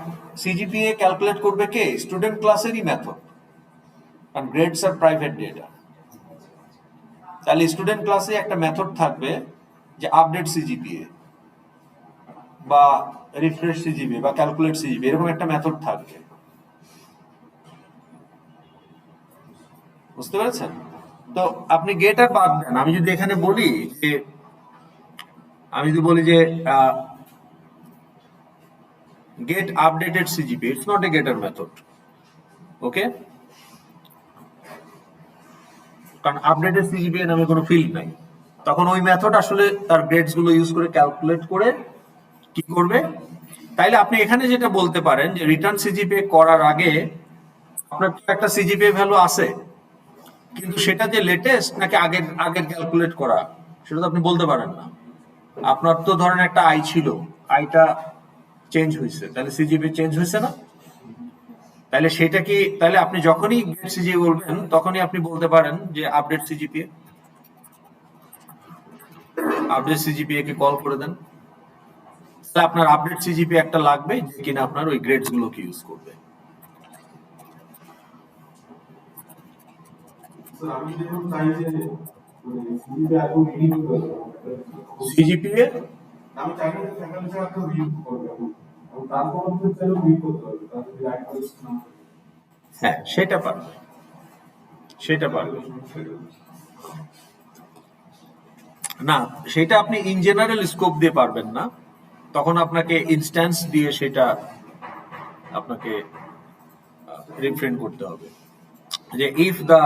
সিজিপিএ ক্যালকুলেট করবে কে? স্টুডেন্ট ক্লাসেরই মেথড, কারণ গ্রেডস আর প্রাইভেট ডেটা। তাহলে স্টুডেন্ট ক্লাসে একটা মেথড থাকবে যে আপডেট সিজিপিএ বা রিফ্রেশ সিজিপিএ বা ক্যালকুলেট সিজিপিএ, এরকম একটা মেথড থাকবে। বুঝতে পেরেছেন? তো আপনি গেট আর বাদ দেন। আমি যদি এখানে বলি যে get updated CGPA, it's not a getter method, okay? কারণ আপডেটেড সিজিপিএ নামে কোনো ফিল্ড নাই, তখন ওই মেথড আসলে তার গ্রেডস গুলো ইউজ করে ক্যালকুলেট করে কি করবে। তাইলে আপনি এখানে যেটা বলতে পারেন যে রিটার্ন সিজিপিএ করার আগে আপনার একটা সিজিপিএ ভ্যালু আছে, কিন্তু সেটা যে লেটেস্ট নাকি আগের ক্যালকুলেট করা সেটা তো আপনি বলতে পারেন না। আপনার তো ধরেন একটা আই ছিল, আইটা চেঞ্জ হয়েছে, তাহলে সিজিপিএ চেঞ্জ হয়েছে না? তাহলে সেটা কি, তাহলে আপনি যখনই গেট সিজিপিএ বলবেন তখনই আপনি বলতে পারেন যে আপডেট সিজিপিএ কে কল করে দেন। তাহলে আপনার আপডেট সিজিপিএ একটা লাগবে যে কিনা আপনার ওই গ্রেডস গুলোকে ইউজ করবে। আমি যখন চাই যে সিজিপিএ আগে রিডিং করতে সিজিপিএ আমি চাই না যে ফ্যাকাল্টি স্যার তো রিডিং করবে এবং তারপর হচ্ছে চাইলে রিড করতে হবে, তাতে যদি রাইট করে না। হ্যাঁ, সেটা পারবে। না, সেটা আপনি ইন জেনারেল স্কোপ দিয়ে পারবেন না, তখন আপনাকে ইনস্ট্যান্স দিয়ে সেটা আপনাকে রিফ্রেন করতে হবে যে if the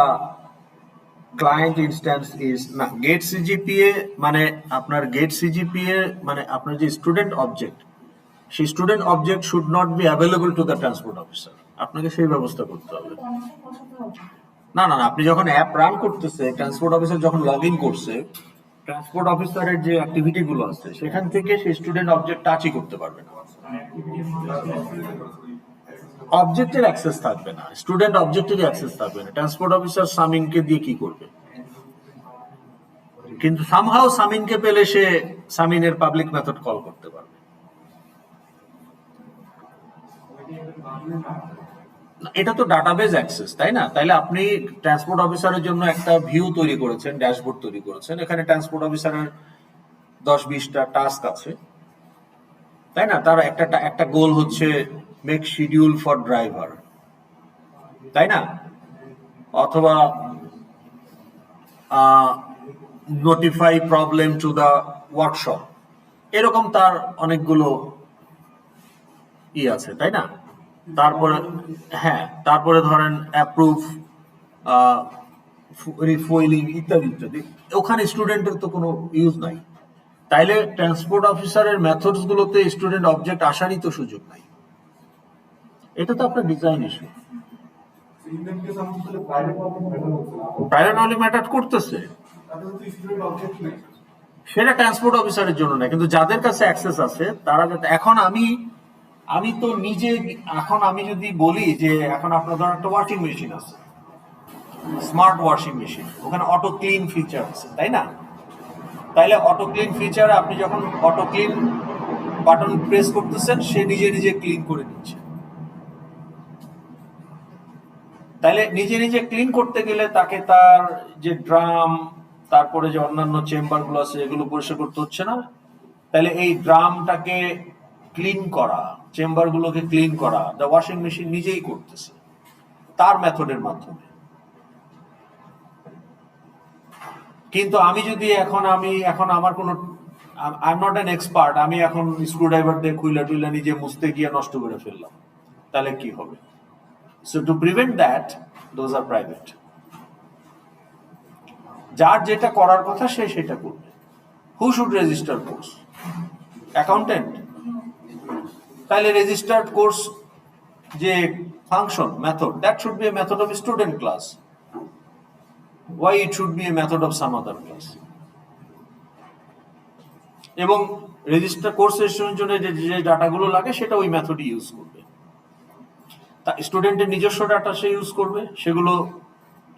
client instance is না গেট সিজিপিএ, মানে আপনার গেট সিজিপিএ মানে আপনার যে স্টুডেন্ট অবজেক্ট, সেই student object should not be available to the transport officer. আপনাকে সেই ব্যবস্থা করতে হবে। না, আপনি যখন অ্যাপ রান করতেছে, ট্রান্সপোর্ট অফিসার যখন লগ ইন করছে, ট্রান্সপোর্ট অফিসারের যে অ্যাক্টিভিটি গুলো আছে সেখান থেকে সেই স্টুডেন্ট অবজেক্ট টাচই করতে পারবে না। অবজেক্টের অ্যাক্সেস থাকবে না, স্টুডেন্ট অবজেক্টের অ্যাক্সেস থাকবে না। ট্রান্সপোর্ট অফিসার সামিনকে দিয়ে কি করবে? কিন্তু সামহাও সামিনকে পেলে সে সামিনের পাবলিক মেথড কল করতে পারবে। এটা তো ডাটাবেজ অ্যাক্সেস, তাই না? তাইলে আপনি ট্রান্সপোর্ট অফিসারের জন্য একটা ভিউ তৈরি করেছেন, ড্যাশবোর্ড তৈরি করেছেন, এখানে ট্রান্সপোর্ট অফিসারের 10-20টা টাস্ক আছে, তাই না? তার একটা গোল হচ্ছে মেক শিডিউল ফর ড্রাইভার, তাই না? অথবা notify problem to the workshop, এরকম তার অনেকগুলো আছে, তাই না? তারপরে ধরেন অ্যাপ্রুভ রিফুয়েলিং ইত্যাদি ইত্যাদি। ওখানে স্টুডেন্টের তো কোনো ইউজ নাই, তাইলে ট্রান্সপোর্ট অফিসারের মেথডস গুলোতে স্টুডেন্ট অবজেক্ট আসারই তো সুযোগ নাই। এটা তো আপনার design issue. Private only matter করতেছে, সেটা ট্রান্সপোর্ট অফিসারের জন্য না, কিন্তু যাদের কাছে অ্যাক্সেস আছে তারা যাতে। এখন আমি তো নিজে, এখন আমি যদি বলি যে এখন আপনার ধর একটা ওয়াশিং মেশিন আছে, স্মার্ট ওয়াশিং মেশিন, ওখানে অটো ক্লিন ফিচার আছে, তাই না? তাইলে অটো ক্লিন ফিচারে আপনি যখন অটো ক্লিন বাটন প্রেস করতেছেন, সে নিজে ক্লিন করে দিচ্ছে। তাইলে নিজে ক্লিন করতে গেলে তাকে তার যে ড্রাম, তারপরে যে অন্যান্য চেম্বার গুলো আছে এগুলো পরিষ্কার করতে হচ্ছে না? তাহলে এই ড্রামটাকে ক্লিন করা, চেম্বার গুলোকে ক্লিন করা দ্য ওয়াশিং মেশিন নিজেই করতেছে তার মেথডের মাধ্যমে। কিন্তু আমি যদি এখন আমার কোনো, I am not an expert, আমি এখন স্ক্রুড্রাইভার দিয়ে খুইলা টুইলা নিজে মুছতে গিয়ে নষ্ট করে ফেললাম, তাহলে কি হবে? So to prevent that, those are private. যার যেটা করার কথা সে সেটা করবে। হু শুড রেজিস্টার কোর্স? অ্যাকাউন্টেন্ট। তাহলে রেজিস্টার্ড কোর্স যে function method, that should B A method of student class, why it should be a method of some other class? এবং রেজিস্টার কোর্স রেজিস্ট্রেশনের জন্য যে যে ডাটাগুলো লাগে সেটা ওই মেথডই ইউজ করবে। তা স্টুডেন্টের নিজস্ব ডাটা সে ইউজ করবে, সেগুলো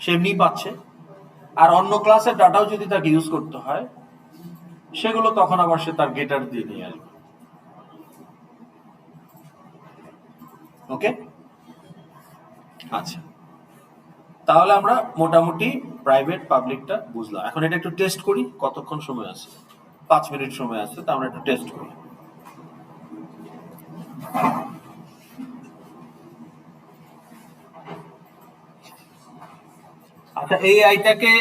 সে এমনি পাচ্ছে। আর অন্য ক্লাসের ডাটাও যদি তাকে ইউজ করতে হয় সেগুলো তখন আবার সে তার গেটার দিয়ে নিয়ে আসবে। ওকে, আচ্ছা, তাহলে আমরা মোটামুটি প্রাইভেট পাবলিকটা বুঝলাম। এখন এটা একটু টেস্ট করি, কতক্ষণ সময় আছে? 5 মিনিট সময় আছে, তা আমরা একটু টেস্ট করি। আচ্ছা, এই আইটাকে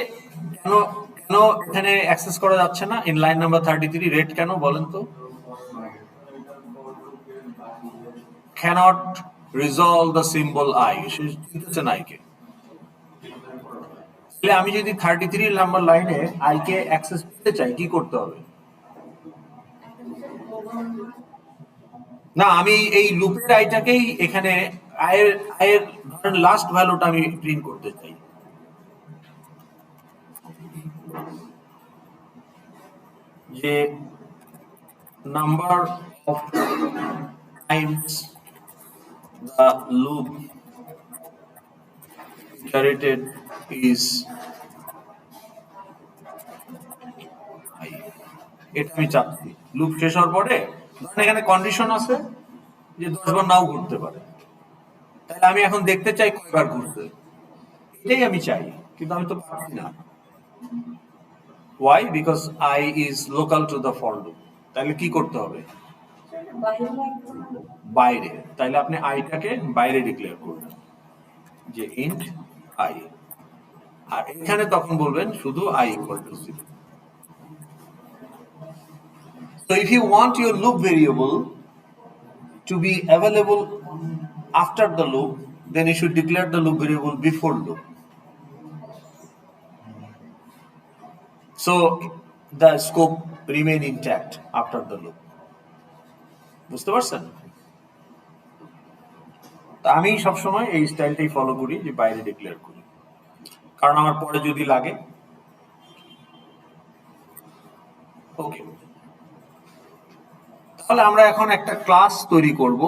কেন কেন এখানে অ্যাক্সেস করা যাচ্ছে না ইন লাইন নাম্বার 33? রেট কেন বলেন তো? cannot resolve the symbol I, সে চিনতেছে না আইকে। তাহলে আমি যদি 33 নাম্বার লাইনে আইকে অ্যাক্সেস করতে চাই কি করতে হবে? না, আমি এই লুপের আইটাকেই এখানে আয়ের আয়ের ধরেন লাস্ট ভ্যালুটা আমি প্রিন্ট করতে চাই। যে number of Times the loop iterated is I, এটা আমি চাচ্ছি। লুপ শেষ হওয়ার পরে ধরেন এখানে কন্ডিশন আছে যে 10 বার নাও ঘুরতে পারে, তাহলে আমি এখন দেখতে চাই কয়বার ঘুরতে, এটাই আমি চাই, কিন্তু আমি তো পারছি না। why? because I is local to the for loop। তাহলে কি করতে হবে? বাইরে। তাহলে আপনি আইটাকে বাইরে ডিক্লেয়ার করবেন যে ইন্ট আই, আর এখানে তখন বলবেন শুধু i equal to 0। So if you want your loop variable to be available after the loop, then you should declare the loop variable before loop. So the scope remain intact after the loop. বুঝতে পারছেন? আমি সবসময় এই স্টাইলটাই ফলো করি যে বাইরে ডিক্লেয়ার করি, কারণ আমার পরে যদি লাগে। ওকে, তাহলে আমরা এখন একটা ক্লাস তৈরি করব।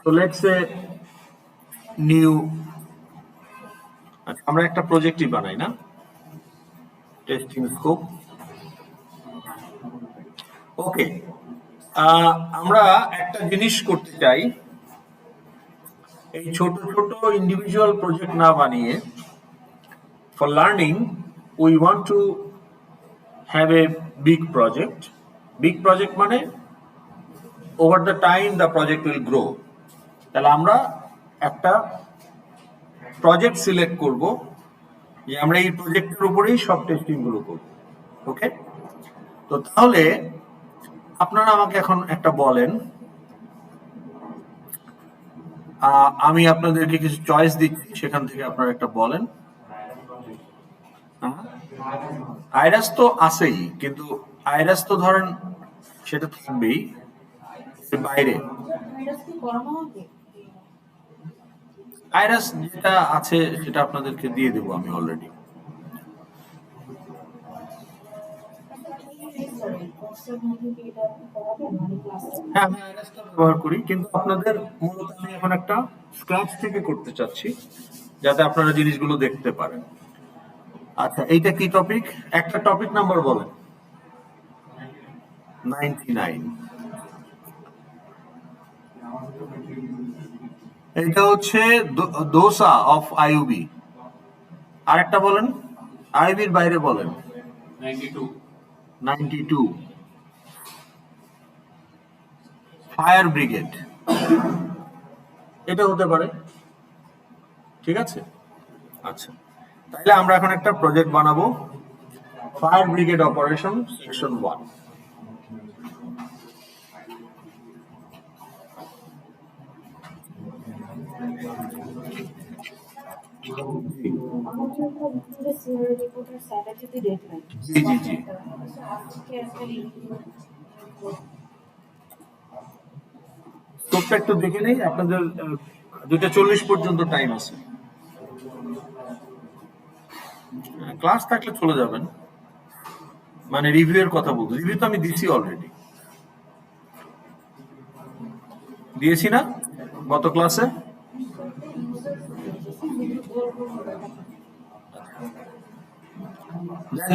তো লেটস সে নিউ, আমরা একটা প্রজেক্টই বানাই না, টেস্টিং স্কোপ। ওকে, আমরা একটা জিনিস করতে চাই, এই ছোট ছোট ইন্ডিভিজুয়াল প্রজেক্ট না বানিয়ে for learning we want to have a big project. Big project মানে over the time the project will grow. তাহলে আমরা একটা প্রজেক্ট সিলেক্ট করব যে আমরা এই প্রজেক্টের উপরেই সব টেস্টিং গুলো করব। ওকে, তো তাহলে আপনারা আমাকে এখন একটা বলেন, আমি আপনাদেরকে কিছু চয়েস দিচ্ছি, সেখান থেকে আপনারা একটা বলেন। আইরাস তো আছেই, কিন্তু আইরাস তো ধরেন সেটা থাকবেই বাইরে। আইরাস যেটা আছে সেটা আপনাদেরকে দিয়ে দেবো আমি অলরেডি। হ্যাঁ, আমি আইরাসটা ব্যবহার করি, কিন্তু আপনাদের মূলত আমি এখন একটা স্ক্র্যাচ থেকে করতে চাচ্ছি যাতে আপনারা জিনিসগুলো দেখতে পারেন। আচ্ছা, এইটা কি টপিক? একটা টপিক নাম্বার বলেন। 99। এটা হচ্ছে দোসা অফ আইউবি। আরেকটা বলেন, আইউবির বাইরে বলেন। 92। ফায়ার ব্রিগেড, এটা হতে পারে। ঠিক আছে, আচ্ছা, তাহলে আমরা এখন একটা প্রজেক্ট বানাবো, ফায়ার ব্রিগেড অপারেশন সেকশন 1। জি জি জি। স্কোপটা একটু দেখে নেই, আপনাদের 2:40 পর্যন্ত টাইম আছে। ক্লাস থাকলে চলে যাবেন, মানে রিভিউ এর কথা বলবো। রিভিউ তো আমি দিছি অলরেডি, দিয়েছি না গত ক্লাসে?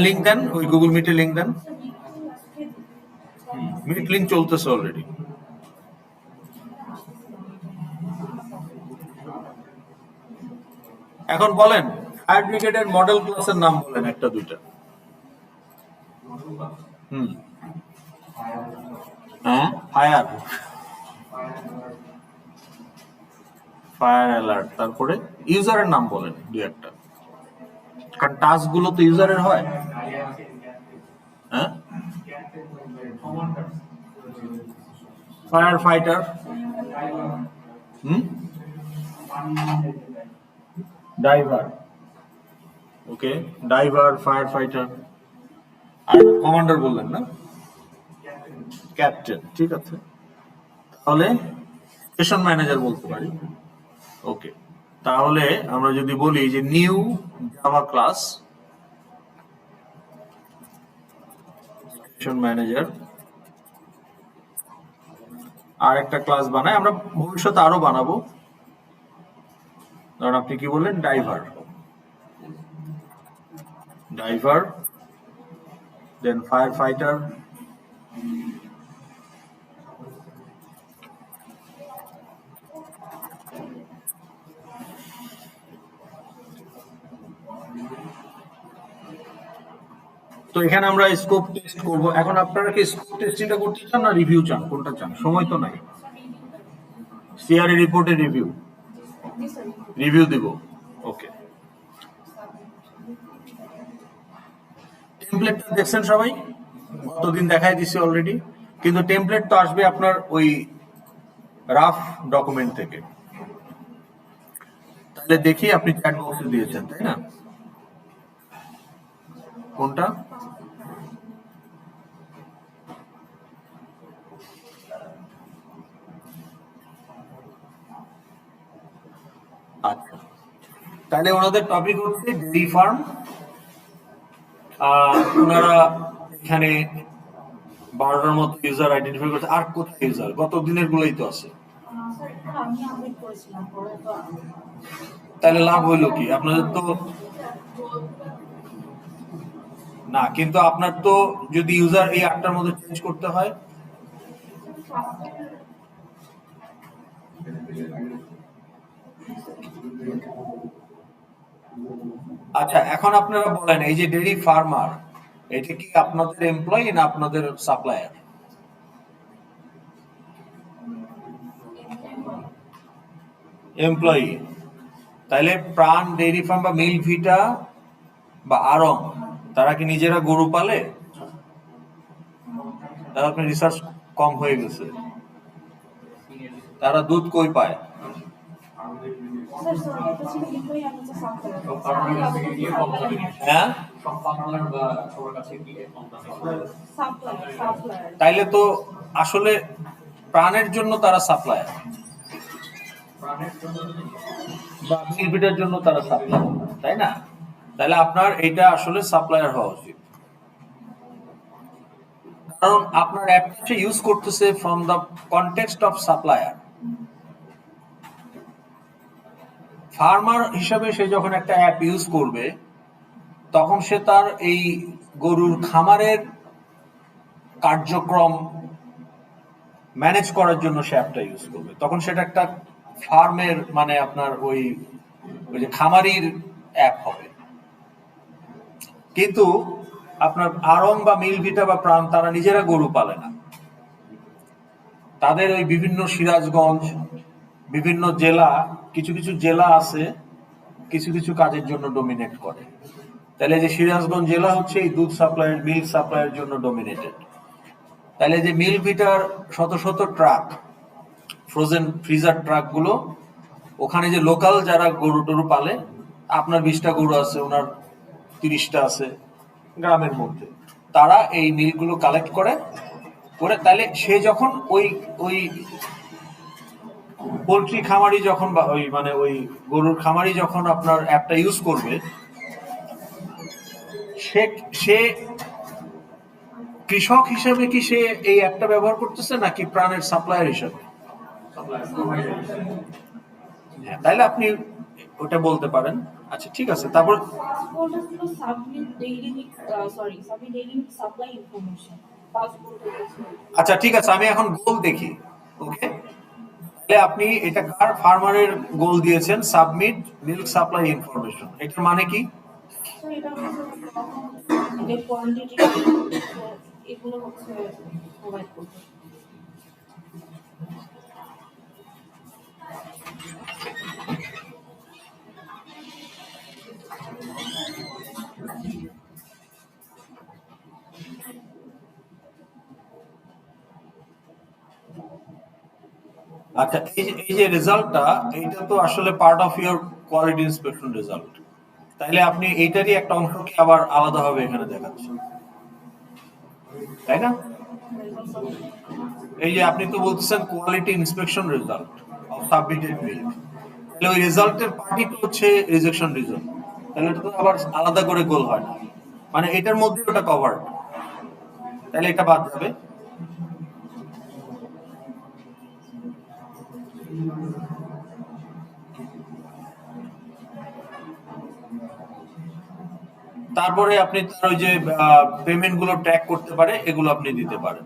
লিঙ্ক দেন, ওই গুগল মিটে লিঙ্ক দেন। মিট লিঙ্ক চলতেছে অলরেডি। এখন বলেন ফায়ার ব্রিগেডের মডেল ক্লাসের নাম বলেন একটা দুইটা। হ্যাঁ, ফায়ার, ফায়ার অ্যালার্ট, তারপরে ইউজারের নাম বলেন দুই একটা, কারণ টাস্ক গুলো তো ইউজারের হয়। হ্যাঁ, ফায়ার ফাইটার, ডাইভার, ওকে, ডাইভার, ফায়ার ফাইটার, আর কমান্ডার বললেন না, ক্যাপ্টেন, ঠিক আছে। তাহলে স্টেশন ম্যানেজার বলতে পারি। ওকে, তাহলে আমরা যদি বলি যে new Java class station manager, আর একটা ক্লাস বানাই, আমরা ভবিষ্যতে আরো বানাবো। কারণ আপনি কি বললেন, ডাইভার, ডাইভার, দেন ফায়ার ফাইটার, তো এখানে আমরা স্কোপ টেস্ট করব। এখন আপনারা কি স্কোপ টেস্টিংটা করতে চান না রিভিউ চান, কোনটা চান? সময় তো নাই। সিআরই রিপোর্টের রিভিউ, রিভিউ দিব। ওকে, টেমপ্লেটটা দেখছেন সবাই? গতদিন দেখাই দিছি অলরেডি, কিন্তু টেমপ্লেট তো আসবে আপনার ওই রাফ ডকুমেন্ট থেকে। তাহলে দেখি আপনি চ্যাট বক্সে দিয়েছেন, তাই না? কোনটা? আচ্ছা, তাহলে ওনাদের টপিক হচ্ছে ডেইরি ফার্ম। ওনারা এখানে 12টার মতো ইউজার আইডেন্টিফাই করছে। আর কোথায় ইউজার? গত দিনের গুলোই তো আছে। তাহলে লাভ হইলো কি আপনাদের? তো না, কিন্তু আপনার তো যদি ইউজার এই 8টার মধ্যে চেঞ্জ করতে হয়, আচ্ছা এখন আপনারা বলেন, এই যে ডেইরি ফার্মার, এটা কি আপনাদের এমপ্লয়ি না আপনাদের সাপ্লায়ার? এমপ্লয়ি। তাহলে প্রাণ ডেইরি ফার্ম বা মিল ভিটা বা আরং, তারা কি নিজেরা গরু পালে? তাহলে আপনার রিসার্চ কম হয়ে গেছে। তারা দুধ কই পায়? হ্যাঁ, তাইলে তো আসলে প্রাণের জন্য তারা সাপ্লায়ার, বা মিল ভিটার জন্য তারা সাপ্লায়ার, তাই না? তাহলে আপনার এটা আসলে সাপ্লায়ার হওয়া উচিত, কারণ আপনার অ্যাপটা ইউজ করতেছে from the context of supplier. Farmer হিসাবে সে যখন একটা অ্যাপ ইউজ করবে, তখন সে তার এই গরুর খামারের কার্যক্রম ম্যানেজ করার জন্য সে অ্যাপটা ইউজ করবে। তখন সেটা একটা ফার্মের, মানে আপনার ওই যে খামারির অ্যাপ হবে। কিন্তু আপনার আরং বা মিল ভিটা বা প্রাণ, তারা নিজেরা গরু পালে না। তাদের ওই বিভিন্ন সিরাজগঞ্জ, বিভিন্ন জেলা, কিছু কিছু জেলা আছে কিছু কিছু কাজের জন্য ডোমিনেট করে। তাহলে যে সিরাজগঞ্জ জেলা হচ্ছে এই দুধ সাপ্লাইয়ের, মিল্ক সাপ্লাইয়ের জন্য ডোমিনেটেড। তাহলে যে মিল ভিটার শত শত ট্রাক, ফ্রোজেন ফ্রিজার ট্রাক গুলো, ওখানে যে লোকাল যারা গরু টরু পালে, আপনার 20টা গরু আছে, ওনার 30টা আছে গ্রামের মধ্যে, তারা এই মিলগুলো কালেক্ট করে। তাহলে সে যখন ওই ওই পোল্ট্রি খামারি যখন বা ওই মানে ওই গরুর খামারি যখন আপনার অ্যাপটা ইউজ করবে, সে সে কৃষক হিসেবে কি সে এই অ্যাপটা ব্যবহার করতেছে নাকি প্রাণের সাপ্লায়ার হিসেবে? হ্যাঁ, তাইলে আপনি ওটা বলতে পারেন। আচ্ছা ঠিক আছে, তারপর পাসপোর্ট হলো submit daily submit daily supply information. Passport হচ্ছে আচ্ছা ঠিক আছে, আমি এখন গোল দেখি। ওকে, তাহলে আপনি এটা কার ফার্মারের গোল দিয়েছেন, সাবমিট মিল্ক সাপ্লাই ইনফরমেশন, এটার মানে কি? স্যার এটা হচ্ছে যে কোয়ান্টিটি এগুলো হচ্ছে প্রোভাইড করবে। আচ্ছা, এই যে রেজাল্টটা, এইটা তো আসলে part of your quality inspection result. তাইলে আপনি এইটারই একটা অংশকে আবার আলাদাভাবে এখানে দেখাচ্ছেন, তাই না? এই যে আপনি তো বলতেছেন quality inspection result of submitted milk, তাহলে ওই রেজাল্টের পার্টি তো হচ্ছে রিজেকশন রিজন, তাহলে এটা তো আবার আলাদা করে গোল হয় না, মানে এটার মধ্যে ওটা কভার, তাহলে এটা বাদ যাবে। তারপরে আপনি তার ওই যে পেমেন্ট গুলো ট্র্যাক করতে পারে, এগুলো আপনি দিতে পারেন।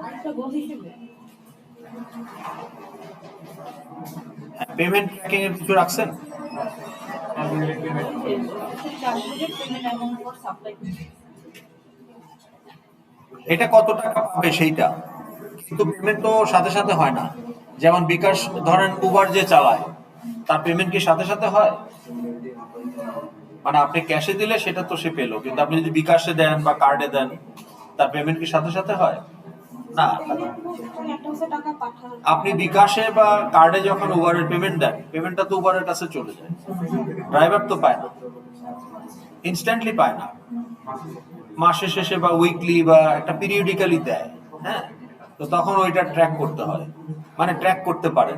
আরেকটা গোল হিসেবে পেমেন্ট ট্র্যাকিং এর কিছু রাখছেন? Calculated payment amount for supply. এটা কত টাকা পাবে সেইটা, কিন্তু পেমেন্ট তো সাথে সাথে হয় না। যেমন বিকাশ ধরেন উবার যে চালায়, তার পেমেন্ট কি সাথে সাথে হয়? মানে আপনি ক্যাশে দিলে সেটা তো সে পেলো, কিন্তু আপনি যদি বিকাশে দেন বা কার্ডে দেন, তার পেমেন্ট কি সাথে সাথে হয় না? টাকা পাঠান। আপনি বিকাশে বা কার্ডে যখন উবারের পেমেন্ট দেন, পেমেন্টটা তো উবারের কাছে চলে যায়, ড্রাইভার তো পায় না, ইনস্ট্যান্টলি পায় না, মাসে শেষে বা উইকলি বা একটা পিরিয়ডিক্যালি দেয়। হ্যাঁ, তো তখন ওইটা ট্র্যাক করতে হয়, মানে ট্র্যাক করতে পারে।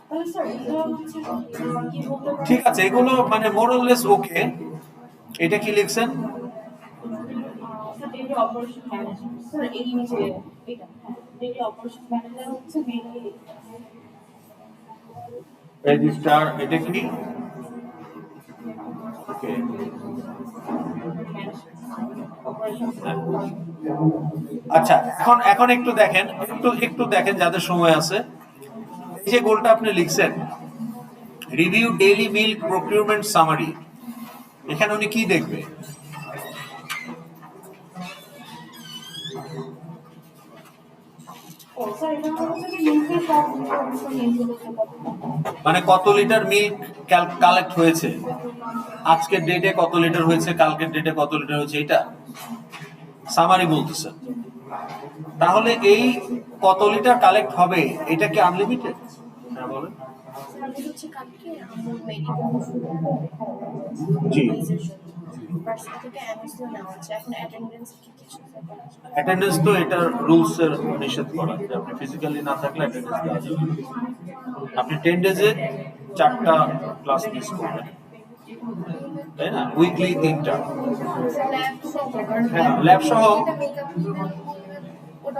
তাহলে স্যার এটা হচ্ছে কি বলতে পারেন? ঠিক আছে, এগুলো মানে মোরলেস ওকে। এটা কি লিখছেন? Sir daily operation manager. Sir এই নিচে এটা ডেইলি অপারেশন ম্যানেজার হচ্ছে মেইনলি রেজিস্টার, এটা কি? ওকে, আচ্ছা এখন এখন একটু দেখেন, একটু দেখেন যাদের সময় আছে। এই যে গোলটা আপনি লিখছেন, review daily milk procurement summary, এখানে উনি কি দেখবে? ও স্যার এটা হচ্ছে যে মিল্কের প্রবলেম নিয়ে মানে কত লিটার মিল্ক কালেক্ট হয়েছে, আজকের ডেটে কত লিটার হয়েছে, কালকের ডেটে কত লিটার হয়েছে, এটা সামারি বলতেছেন। তাহলে এই কত লিটার কালেক্ট হবে, এটা কি আনলিমিটেড? হ্যাঁ বলেন। হচ্ছে কালকে আমার মেডিকেল জি, ভার্সিটি থেকে এমএসইউ নেওয়া আছে, এখন অ্যাটেন্ডেন্স কি কিছু অ্যাটেন্ডেন্স তো এটা রুলস এর নিষেধ করা, যে আপনি ফিজিক্যালি না থাকলে অ্যাটেন্ডেন্স দেওয়া যাবে না। আপনি 10 ডেজে 4টা ক্লাস মিস করবেন, তাই না? উইকলি 3টা। হ্যাঁ, ল্যাব সহ।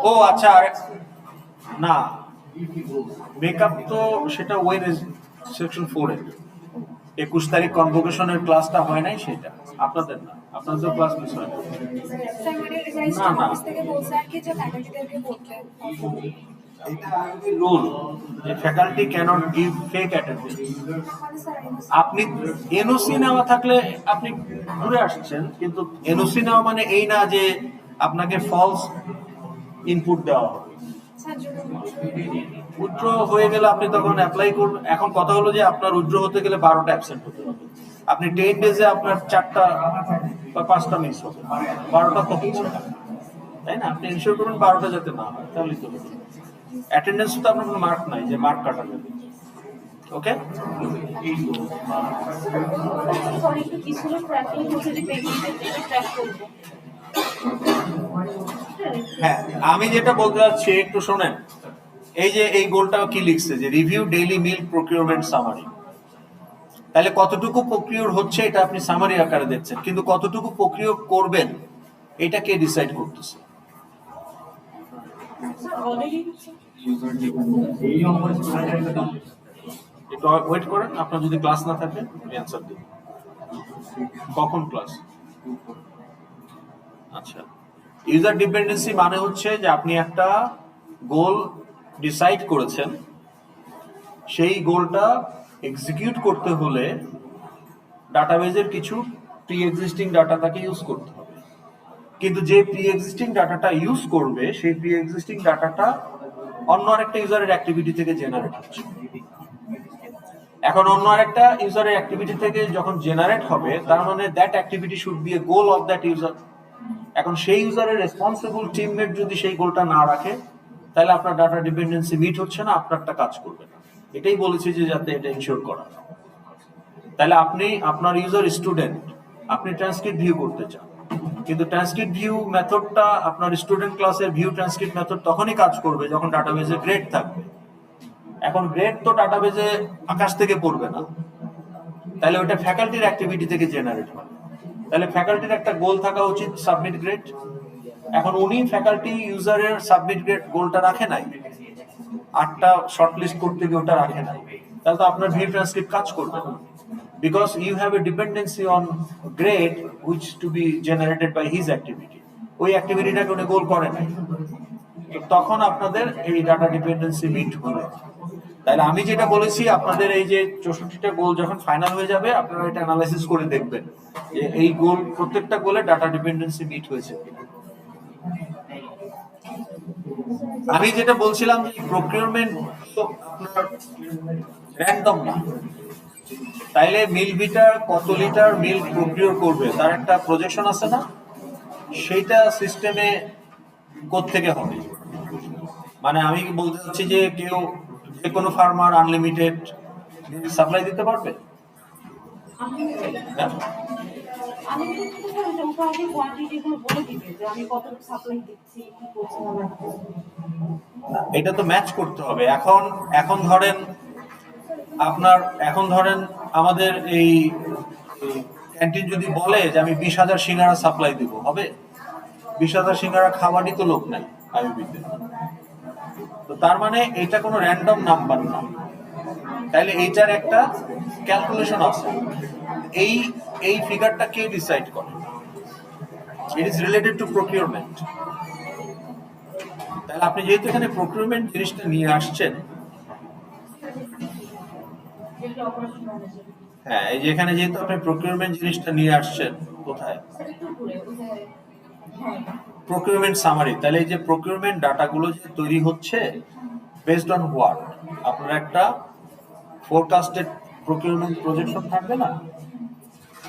ও আচ্ছা, না মেকআপ তো সেটা ওই সেকশন 4 এর 21 তারিখ কনভোকেশনের ক্লাসটা হয় নাই, সেটা আপনাদের না, আপনাদের ক্লাস মিস হয় না। না না, থেকে বলছে আর কি যে ফ্যাকাল্টিদেরকে বলতে রুল যে faculty can't give fake attendance. আপনি এনওসি নেওয়া থাকলে আপনি ঘুরে আসছেন, কিন্তু এনওসি নেওয়া মানে এই না যে আপনাকে ফলস ইনপুট দেওয়া হবে। উইথড্র হয়ে গেলে আপনি তখন অ্যাপ্লাই করবেন। এখন কথা হলো যে আপনার উইথড্র হতে গেলে 12টা অ্যাবসেন্ট হতে হবে। আপনি 10 ডেজে আপনার 4টা বা 5টা মিস হবে, 12টা তো হচ্ছে না, তাই না? আপনি এনশিওর করবেন 12টা যাতে না হয়, তাহলেই তো হবে। অ্যাটেন্ডেন্স তো আপনার কোনো মার্ক নাই যে মার্ক কাটা যাবে। ওকে, সরি একটু কি ছিল ট্র্যাকিং হচ্ছে যে পেমেন্টের ডেটা ট্র্যাক করব। হ্যাঁ, আমি যেটা বলতে চাচ্ছি একটু শোনেন। এই যে এই গোলটা কি লিখছে যে review daily milk procurement summary. তাহলে কতটুকু প্রকিউর হচ্ছে এটা আপনি সামারি আকারে দেখছেন, কিন্তু কতটুকু প্রকিউর করবেন এটা কে ডিসাইড করতেছে? স্যার অলরেডি এই নম্বরে একটু ওয়েট করেন, আপনার যদি ক্লাস না থাকে আমি অ্যান্সার দিই। কখন ক্লাস? আচ্ছা, ইউজার ডিপেন্ডেন্সি মানে হচ্ছে যে আপনি একটা গোল ডিসাইড করেছেন, সেই গোলটা এক্সিকিউট করতে হলে ডাটাবেজের কিছু প্রি এক্সিস্টিং ডাটা তাকে ইউজ করতে হবে, কিন্তু যে প্রি এক্সিস্টিং ডাটাটা ইউজ করবে সেই প্রি এক্সিস্টিং ডাটাটা অন্য আরেকটা ইউজারের অ্যাক্টিভিটি থেকে জেনারেট হচ্ছে। এখন অন্য আরেকটা ইউজারের অ্যাক্টিভিটি থেকে যখন জেনারেট হবে তার মানে that activity should B A goal of that user. এখন সেই ইউজারের রেসপন্সিবল টিমমেট যদি সেই গোলটা না রাখে তাহলে আপনার ডাটা ডিপেন্ডেন্সি মিট হচ্ছে না, আপনারটা কাজ করবে না। এটাই বলেছি যে যাতে এটা ইনশিওর করা। তাহলে আপনি আপনার ইউজার স্টুডেন্ট, আপনি ট্রান্সক্রিপ্ট ভিউ করতে চান, কিন্তু ট্রান্সক্রিপ্ট ভিউ মেথডটা আপনার স্টুডেন্ট ক্লাসের ভিউ ট্রান্সক্রিপ্ট মেথড তখনই কাজ করবে যখন ডাটাবেজে গ্রেড থাকবে। এখন গ্রেড তো ডাটাবেজে আকাশ থেকে পড়বে না, তাহলে ওটা ফ্যাকাল্টির অ্যাক্টিভিটি থেকে জেনারেট হবে। তাহলে ফ্যাকাল্টির একটা গোল থাকা উচিত সাবমিট গ্রেড। এখন উনি ফ্যাকাল্টি ইউজারের সাবমিট গ্রেড গোলটা রাখে নাই, 8টা শর্টলিস্ট করতে গিয়ে ওটা রাখে নাই, তাহলে তো আপনার ভিউ ট্রান্সক্রিপ্ট কাজ করবে না, because you have a dependency on grade which to be generated by his activity. ওই অ্যাক্টিভিটিটাকে উনি গোল করে নাই, তো তখন আপনাদের এই ডাটা ডিপেন্ডেন্সি মিট হবে। তাহলে আমি যেটা বলেছি, আপনাদের এই যে 64টা গোল যখন ফাইনাল হয়ে যাবে আপনারা এটা অ্যানালাইসিস করে দেখবেন যে এই গোল প্রত্যেকটা গোলে ডাটা ডিপেন্ডেন্সি মিট হয়েছে কিনা। আমি যেটা বলছিলাম যে প্রকিউরমেন্ট তো আপনার র্যান্ডম না, তাইলে মিল্ক ভিটার কত লিটার মিল্ক প্রকিউর করবে তার একটা প্রজেকশন আছে না, সেইটা সিস্টেমে কোত্থেকে হবে? মানে আমি কি বলতে চাচ্ছি যে কেউ যে কোনো ফার্মার আনলিমিটেড সাপ্লাই দিতে পারবে? হ্যাঁ, আমি কিন্তু স্যার ওটা আগে কোয়ান্টিটি গুলো বলে দিবে যে আমি কতটুকু সাপ্লাই দিচ্ছি, কি করছি না করছি। এটা তো ম্যাচ করতে হবে। এখন এখন ধরেন আপনার, এখন ধরেন আমাদের এই ক্যান্টিন যদি বলে যে আমি 20,000 সিঙ্গারা সাপ্লাই দিব, হবে? 20,000 সিঙ্গারা খাওয়ারই তো লোক নাই আইবিতে। তো তার মানে এটা কোনো র্যান্ডম নাম্বার না, তাইলে এইটার একটা ক্যালকুলেশন আছে। এই এই ফিগারটা কে ডিসাইড করে? It is related to procurement. তাহলে আপনি যেহেতু এখানে প্রকিউরমেন্ট জিনিসটা নিয়ে আসছেন, যেটা অপারেশন ম্যানেজার হ্যাঁ, এই যে এখানে যেহেতু আপনি প্রকিউরমেন্ট জিনিসটা নিয়ে আসছেন, কোথায়? একটু ঘুরে ওই যে হ্যাঁ প্রকিউরমেন্ট সামারি। তাহলে এই যে প্রকিউরমেন্ট ডাটাগুলো যে তৈরি হচ্ছে বেসড অন হোয়াট, আপনার একটা ফোরকাস্টেড প্রকিউরমেন্ট প্রজেকশন থাকবে না?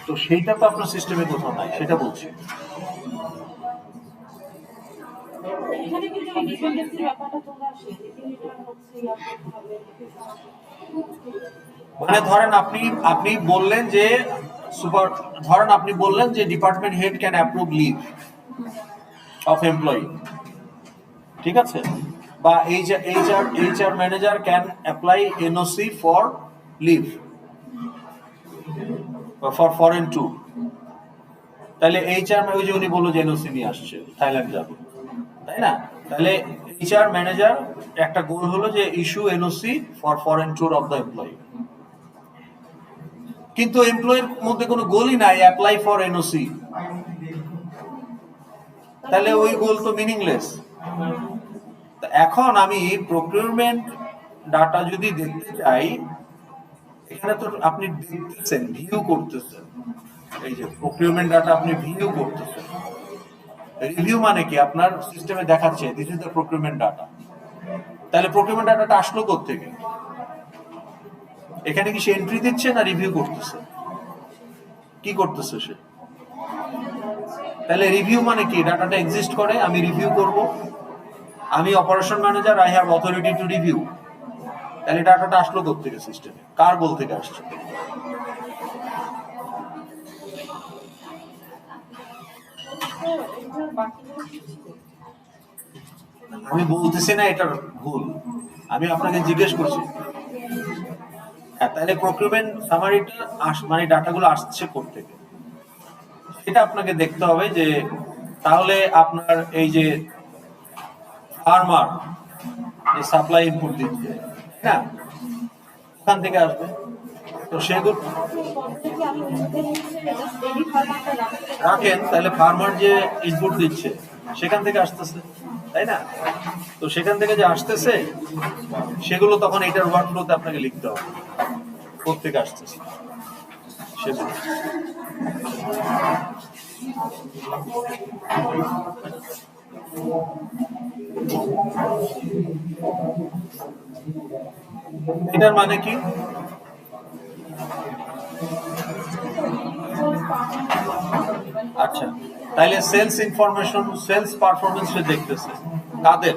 তো সেইটা তো আপনার সিস্টেমে কোথাও নাই, সেটা বলছি। এখানে কিন্তু এই ডিপেন্ডেন্সির ব্যাপারটা তোমরা শিখে এটা হচ্ছে ইয়া করতে হবে। মানে ধরেন আপনি আপনি বললেন যে সুপার, ধরেন আপনি বললেন যে department head can approve leave of employee, ঠিক আছে? বা HR manager can apply NOC for leave for foreign tour. তাহলে এইচআর, ওই যে উনি বললো যে এনওসি নিয়ে আসছে, থাইল্যান্ড যাবে, তাই না? তাহলে এইচআর ম্যানেজার একটা গোল হলো যে issue NOC for foreign tour of the employee, কিন্তু এমপ্লয়ির মধ্যে কোনো গোলই নাই অ্যাপ্লাই ফর এনওসি, তাহলে ওই গোল তো মিনিংলেস। এখন আমি প্রকিউরমেন্ট ডাটা যদি দেখতে চাই, এখানে তো আপনি দেখতেছেন, ভিউ করতেছেন, এই যে প্রকিউরমেন্ট ডাটা আপনি ভিউ করতেছেন। রিভিউ মানে কি? আপনার সিস্টেমে দেখাচ্ছে this is the procurement data. তাহলে প্রকিউরমেন্ট ডাটাটা আসলো কোত্থেকে? এখানে কি সে এন্ট্রি দিচ্ছে না রিভিউ করতেছে? কি করতেছে সে? তাহলে রিভিউ মানে কি? ডাটাটা এক্সিস্ট করে, আমি রিভিউ করব, আমি operation manager, I have authority to review. তাহলে ডাটাটা আসলো কোত্থেকে সিস্টেমে? কার গোল থেকে আসছে? তো এটা বাকিগুলো কি ছিল? আমি বলতেছি না এটা ভুল, আমি আপনাকে জিজ্ঞেস করছি। হ্যাঁ, তাহলে প্রকিউরমেন্ট সামারিটা মানে ডাটাগুলো আসছে কোত্থেকে সেটা আপনাকে দেখতে হবে। যে তাহলে আপনার এই যে ফার্মার যে সাপ্লাই ইনপুট দিচ্ছে না, ওখান থেকে আসবে। তো সেগুলো রাখেন, তাহলে ফার্মার যে ইনপুট দিচ্ছে সেখান থেকে আসতেছে, তাই না? তো সেখান থেকে যে আসতেছে সেগুলো তখন এটার ওয়ার্কফ্লোতে আপনাকে লিখতে হবে কোত্থেকে আসতেছে সেগুলো। এটার মানে কি? আচ্ছা, তাইলে সেলস ইনফরমেশন, সেলস পারফরমেন্স দেখতেছে কাদের?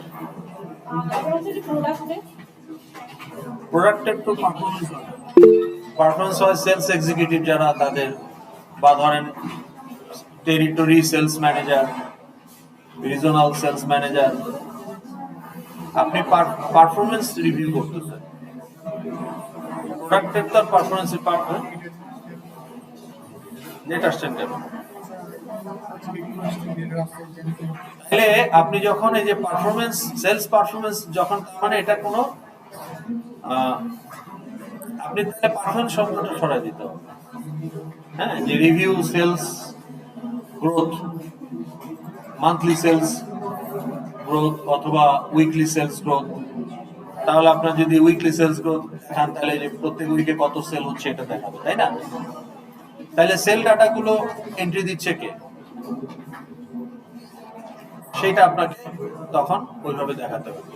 প্রোডাক্টের তো পারফরমেন্স হয় সেলস এক্সিকিউটিভ যারা তাদের, বা ধরেন territory sales manager, regional sales manager, আপনি পারফরমেন্স রিভিউ করতেছেন। প্রোডাক্টের তো পারফরমেন্সের পার্ট হয়। নেট আসছেন কেন? তাহলে আপনি যখন এই যে পারফরমেন্স, সেলস পারফরমেন্স যখন, মানে এটা কোনো আপনি তাহলে পারফরমেন্স শব্দটা সরাই দিতে হবে। হ্যাঁ, যে review sales growth, monthly sales growth অথবা উইকলি সেলস গ্রোথ। তাহলে আপনার যদি উইকলি সেলস গ্রোথ দেখান তাহলে যে প্রত্যেক উইকে কত সেল হচ্ছে এটা দেখাবে, তাই না? তাহলে সেল ডাটাগুলো এন্ট্রি দিচ্ছে কে, সেটা আপনাকে তখন ওইভাবে দেখাতে হবে।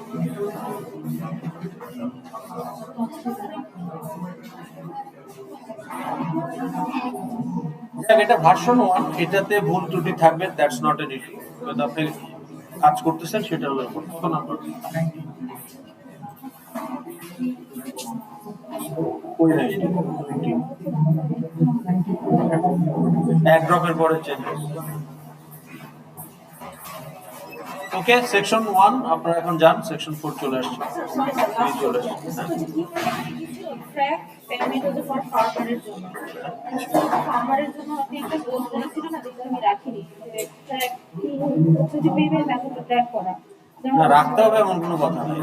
এটা ভার্সন 1, এটাতে ভুল ত্রুটি থাকবে, দ্যাটস নট এন ইস্যু। কিন্তু আপনি কাজ করতেছেন সেটার উপর কত নাম্বার ওই নাই, এক ড্রপের পরে চেঞ্জ হচ্ছে। ওকে, সেকশন 1 আপনারা এখন যান, সেকশন 4 চলে আসছে। চলে আসছে। ট্র্যাক পেমেন্ট হচ্ছে ফর ফার্মারের জন্য। ফার্মারের জন্য আপনি একটা গোল বলেছিলেন না, যেটা আমি রাখিনি, যে ট্র্যাক যদি পেমেন্ট মেথডটা ট্র্যাক করা। না, রাখতে হবে এমন কোনো কথা নেই।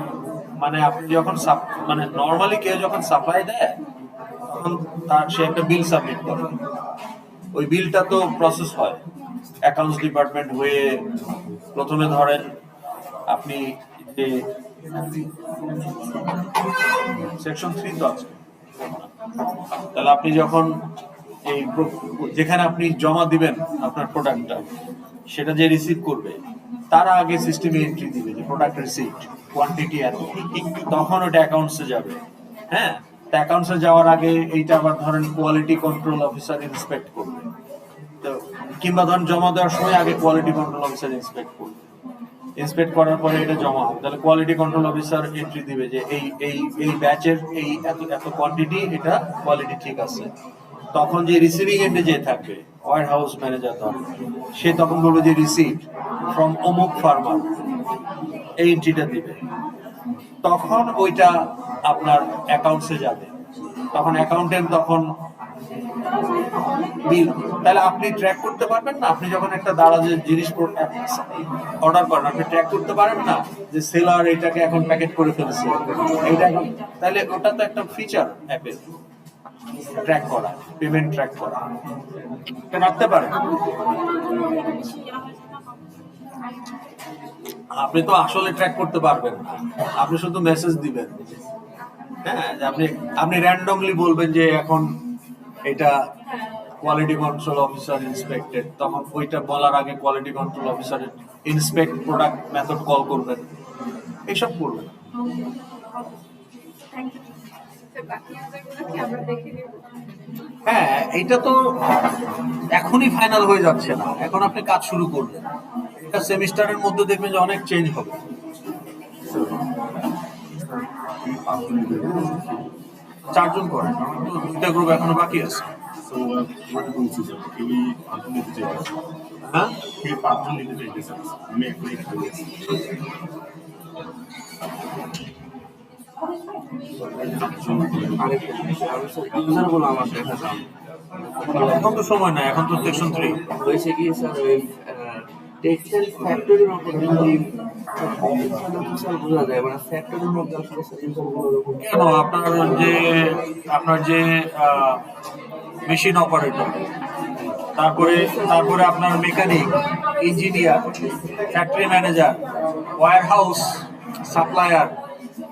মানে আপনি যখন মানে নর্মালি কেউ যখন সাপ্লাই দেয় তখন তার সে একটা বিল সাবমিট করে, ওই বিলটা তো প্রসেস হয় অ্যাকাউন্টস ডিপার্টমেন্ট হয়ে। প্রথমে ধরেন আপনি যে সেকশন 3 তো আছে, তাহলে আপনি যখন এই যেখানে আপনি জমা দিবেন আপনার প্রোডাক্টটা, সেটা যে রিসিভ করবে তার আগে সিস্টেমে এন্ট্রি দিবে যে প্রোডাক্ট রিসিভড, কোয়ান্টিটি এত, তখন ওটা অ্যাকাউন্টসে যাবে। হ্যাঁ, অ্যাকাউন্টসে যাওয়ার আগে এইটা আবার ধরেন কোয়ালিটি কন্ট্রোল অফিসার ইন্সপেক্ট করবে, তো কিংবা ধরেন জমা দেওয়ার সময় আগে কোয়ালিটি কন্ট্রোল অফিসার ইন্সপেক্ট করবে। ইন্সপেক্ট করার পরে এটা জমা হবে, তাহলে কোয়ালিটি কন্ট্রোল অফিসার এন্ট্রি দিবে যে এই এই এই ব্যাচের এই এত এত কোয়ান্টিটি, এটা কোয়ালিটি ঠিক আছে। তখন যে রিসিভিং এন্ডে যে থাকবে ওয়ার হাউস ম্যানেজার ধরেন, সে তখন বলবে যে রিসিভ ফ্রম অমুক ফার্মার, এই এন্ট্রিটা দিবে। তখন ওইটা আপনার অ্যাকাউন্টসে যাবে, তখন অ্যাকাউন্টেন্ট তখন বিল। তাহলে আপনি ট্র্যাক করতে পারবেন না, আপনি যখন একটা দারাজের জিনিস অর্ডার করেন আপনি ট্র্যাক করতে পারেন না যে সেলার এটাকে এখন প্যাকেট করে ফেলেছে এইটা, তাহলে ওটা তো একটা ফিচার অ্যাপের, ট্র্যাক করা, পেমেন্ট ট্র্যাক করা, এটা রাখতে পারেন। আপনি তো আসলে ট্র্যাক করতে পারবেন না, আপনি শুধু মেসেজ দিবেন। হ্যাঁ, আপনি র্যান্ডমলি বলবেন যে এখন এটা কোয়ালিটি কন্ট্রোল অফিসার ইন্সপেক্টেড, তখন ওইটা বলার আগে quality control officer inspect product method call করবেন, এইসব করবেন। হ্যাঁ, এটা তো এখনই ফাইনাল হয়ে যাচ্ছে না, এখন আপনি কাজ শুরু করবেন, এটা সেমিস্টারের মধ্যে দেখবেন যে অনেক চেঞ্জ হবে। 4 জন করেন, 2টা গ্রুপ এখনো বাকি আছে। হ্যাঁ, আরেকটা জিনিস, আমি স্যার ইউজার গুলো আমার দেখাতাম। এখন তো সময় নাই, এখন তো সেকশন 3। হয়েছে কি স্যার, ওই টেক্সটাইল ফ্যাক্টরির মধ্যে যদি স্যার বোঝা যায়, মানে ফ্যাক্টরির মধ্যে আসলে স্যার ইউজার গুলো ওরকম কেন আপনার যে মেশিন অপারেটর, তারপরে তারপরে আপনার mechanic, engineer, factory manager, warehouse, supplier.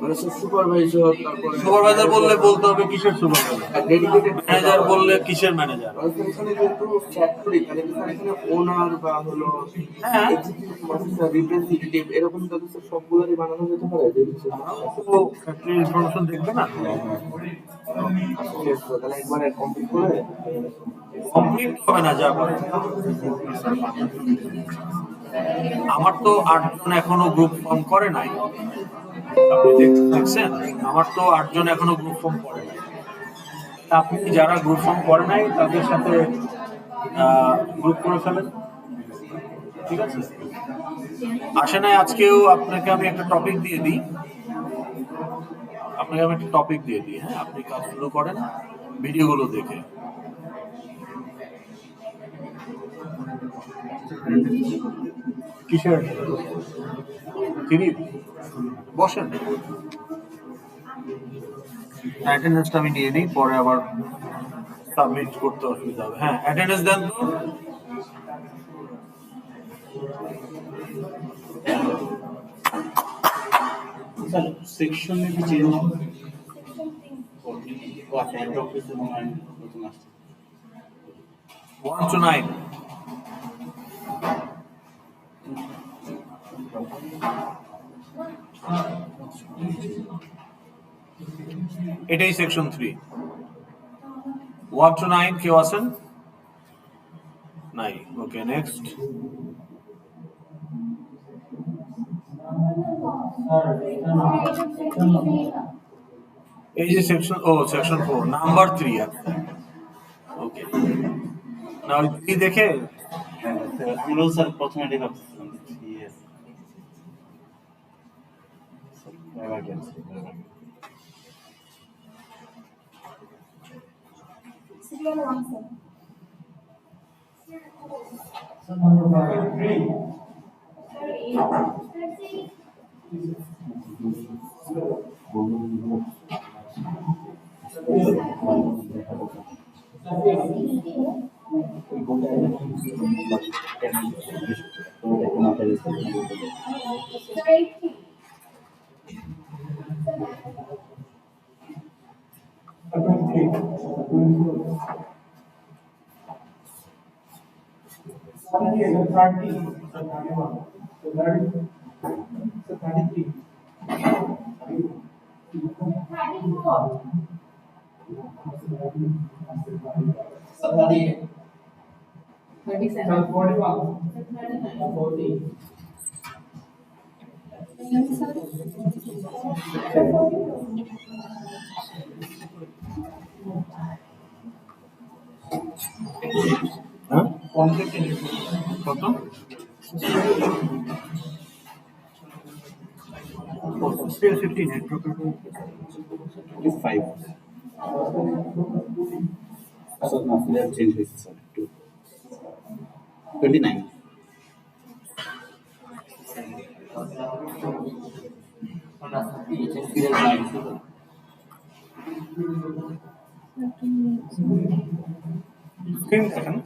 মানে স্যার সুপারভাইজার, তারপরে সুপারভাইজার বললে বলতে হবে কিসের সুপারভাইজার, ডেডিকেটেড ম্যানেজার বললে কিসের ম্যানেজার। এখানে যেহেতু ফ্যাক্টরি, তাহলে কি স্যার এখানে ওনার বা হলো হ্যাঁ, এক্সিকিউটিভ অফিসার, রিপ্রেজেন্টেটিভ এরকম তাদের স্যার সবগুলোরই বানানো যেতে পারে যে তো ফ্যাক্টরি ইনফরমেশন দেখবে না, তাহলে একবারে কমপ্লিট করে কমপ্লিট হবে না যা করে। আমার তো 8 জন এখনো গ্রুপ ফর্ম করে নাই, আপনি দেখছেন, আমার তো 8 জন এখনো গ্রুপ ফর্ম করে নাই। তা আপনি যারা গ্রুপ ফর্ম করে নাই তাদের সাথে গ্রুপ করে ফেলেন, ঠিক আছে? আসে নাই আজকেও আপনাকে আমি একটা টপিক দিয়ে দিই, হ্যাঁ, আপনি কাজ শুরু করেন ভিডিওগুলো দেখে। কিসের তিনি বসেন, অ্যাটেন্ডেন্সটা আমি নিয়ে নিই, পরে আবার সাবমিট করতে অসুবিধা হবে। হ্যাঁ, অ্যাটেন্ডেন্স দেন তো। सर सेक्शन में भी चेंज ऑफिस में 1 to 9। এটাই সেকশন 3। 1 to 9 কেউ আছেন? নাই, ওকে নেক্সট। এই যে সেকশন 4 নাম্বার 3 আছে, ওকে। না ওই 3 দেখে हम लोग सर प्रथम डे यस হ্যাঁ কত? 5 सर ना फ्लेयर चेंज हुई सर 29 স্ক্রিন দেখেন।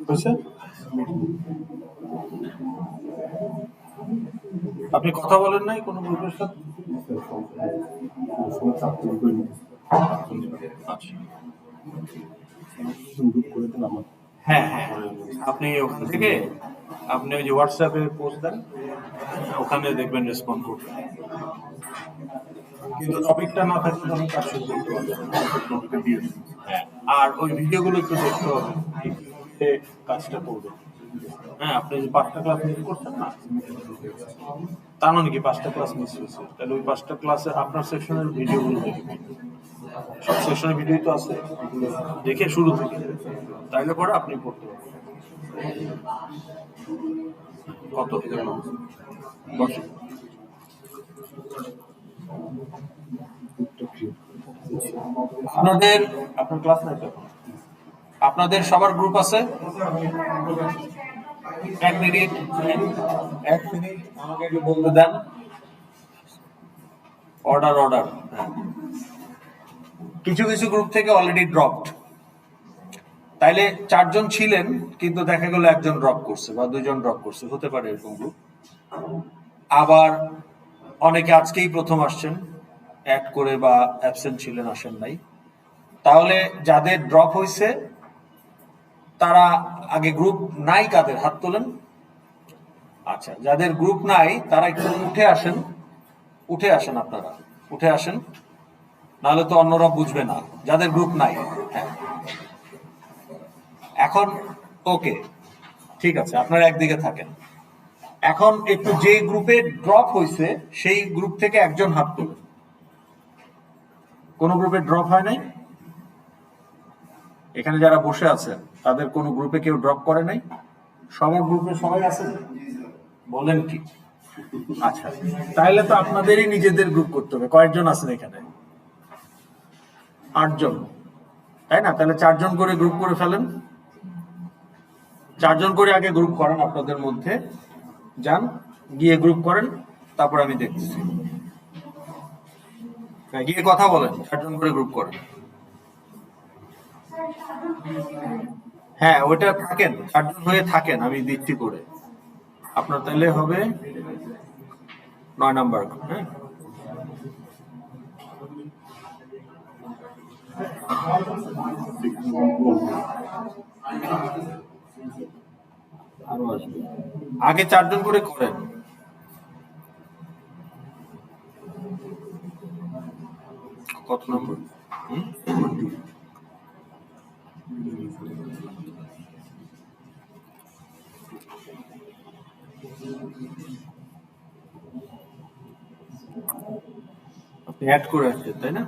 হয়েছে? আপনি কথা বলেন নাই কোনো গ্রুপের সাথে? আচ্ছা, হ্যাঁ হ্যাঁ, আপনি ওখান থেকে আপনি ওই যে হোয়াটসঅ্যাপে পোস্ট দেন, ওখানে দেখবেন রেসপন্ড করবেন। কিন্তু টপিকটা না থাকলে তখন কাজ শুরু করতে হবে। হ্যাঁ, আর ওই ভিডিওগুলো একটু দেখতে হবে কিভাবে কাজটা করবে। হ্যাঁ, আপনি যে 5টা ক্লাস মিস করছেন না, তার মানে কি 5টা ক্লাস মিস হয়েছে, তাহলে ওই 5টা ক্লাসে আপনার সেকশনের ভিডিওগুলো দেখবেন। সব সেশনের ভিডিও তো আছে, এগুলো দেখে শুরু থেকে, তাইলে পরে আপনি পড়তে পারবেন। কত বসে আপনাদের, আপনার ক্লাস নাই তো এখন? আপনাদের সবার গ্রুপ আছে? 1 মিনিট, 1 মিনিট আমাকে একটু বলতে দেন। অর্ডার কিছু কিছু গ্রুপ থেকে অলরেডি ড্রপড, তাইলে 4 জন ছিলেন কিন্তু দেখা গেল 1 জন ড্রপ করছে বা 2 জন ড্রপ করছে, হতে পারে এরকম গ্রুপ। আবার অনেকে আজকেই প্রথম আসছেন, অ্যাড করে বা অ্যাবসেন্ট ছিলেন, আসেন নাই। তাহলে যাদের ড্রপ হয়েছে তারা আগে, গ্রুপ নাই কাদের হাত তোলেন। আচ্ছা, যাদের গ্রুপ নাই তারা একটু উঠে আসেন আপনারা, উঠে আসেন, নাহলে তো অন্যরা বুঝবে না যাদের গ্রুপ নাই। হ্যাঁ, এখন ওকে, ঠিক আছে, আপনারা একদিকে থাকেন। এখন একটু যে গ্রুপে ড্রপ হয়েছে সেই গ্রুপ থেকে 1 জন হাত তোলেন। কোন গ্রুপে ড্রপ হয় নাই? এখানে যারা বসে আছেন তাদের কোন গ্রুপে কেউ ড্রপ করে নাই? সবার গ্রুপে সবাই আছে? বলেন কি? আচ্ছা, তাহলে তো আপনাদেরই নিজেদের গ্রুপ করতে হবে। কয়েকজন আছেন এখানে? 8 জন, তাই না? তাহলে 4 জন করে গ্রুপ করে ফেলেন। 4 জন করে আগে গ্রুপ করেন, আপনাদের মধ্যে যান, গিয়ে গ্রুপ করেন, তারপর আমি দেখতেছি। গিয়ে কথা বলেন, 4 জন করে গ্রুপ করেন। হ্যাঁ, ওইটা থাকেন, 4 জন হয়ে থাকেন, আমি দিচ্ছি করে। আপনার তাহলে হবে 9 নাম্বার। হ্যাঁ, আরো আসবে। আগে 4 জন করে করেন। কত নম্বর? আপনি অ্যাড করে আসছেন, তাই না?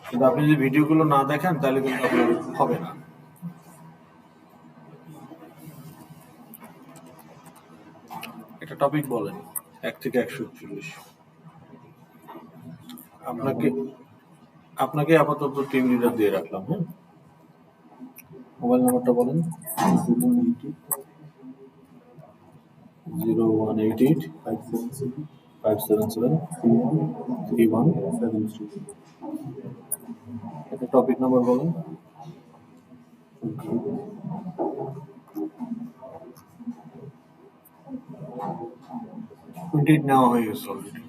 কিন্তু আপনি যদি ভিডিওগুলো না দেখেন তাহলে কিন্তু আপনার হবে না। একটা টপিক বলেন, 1 থেকে 141। আপনাকে আপাতত টিম লিডার দিয়ে রাখলাম। হ্যাঁ, মোবাইল নাম্বারটা বলেন। 0188 577 3173। একটা টপিক নাম্বার বলেন। 28 নেওয়া হয়ে গেছে অলরেডি,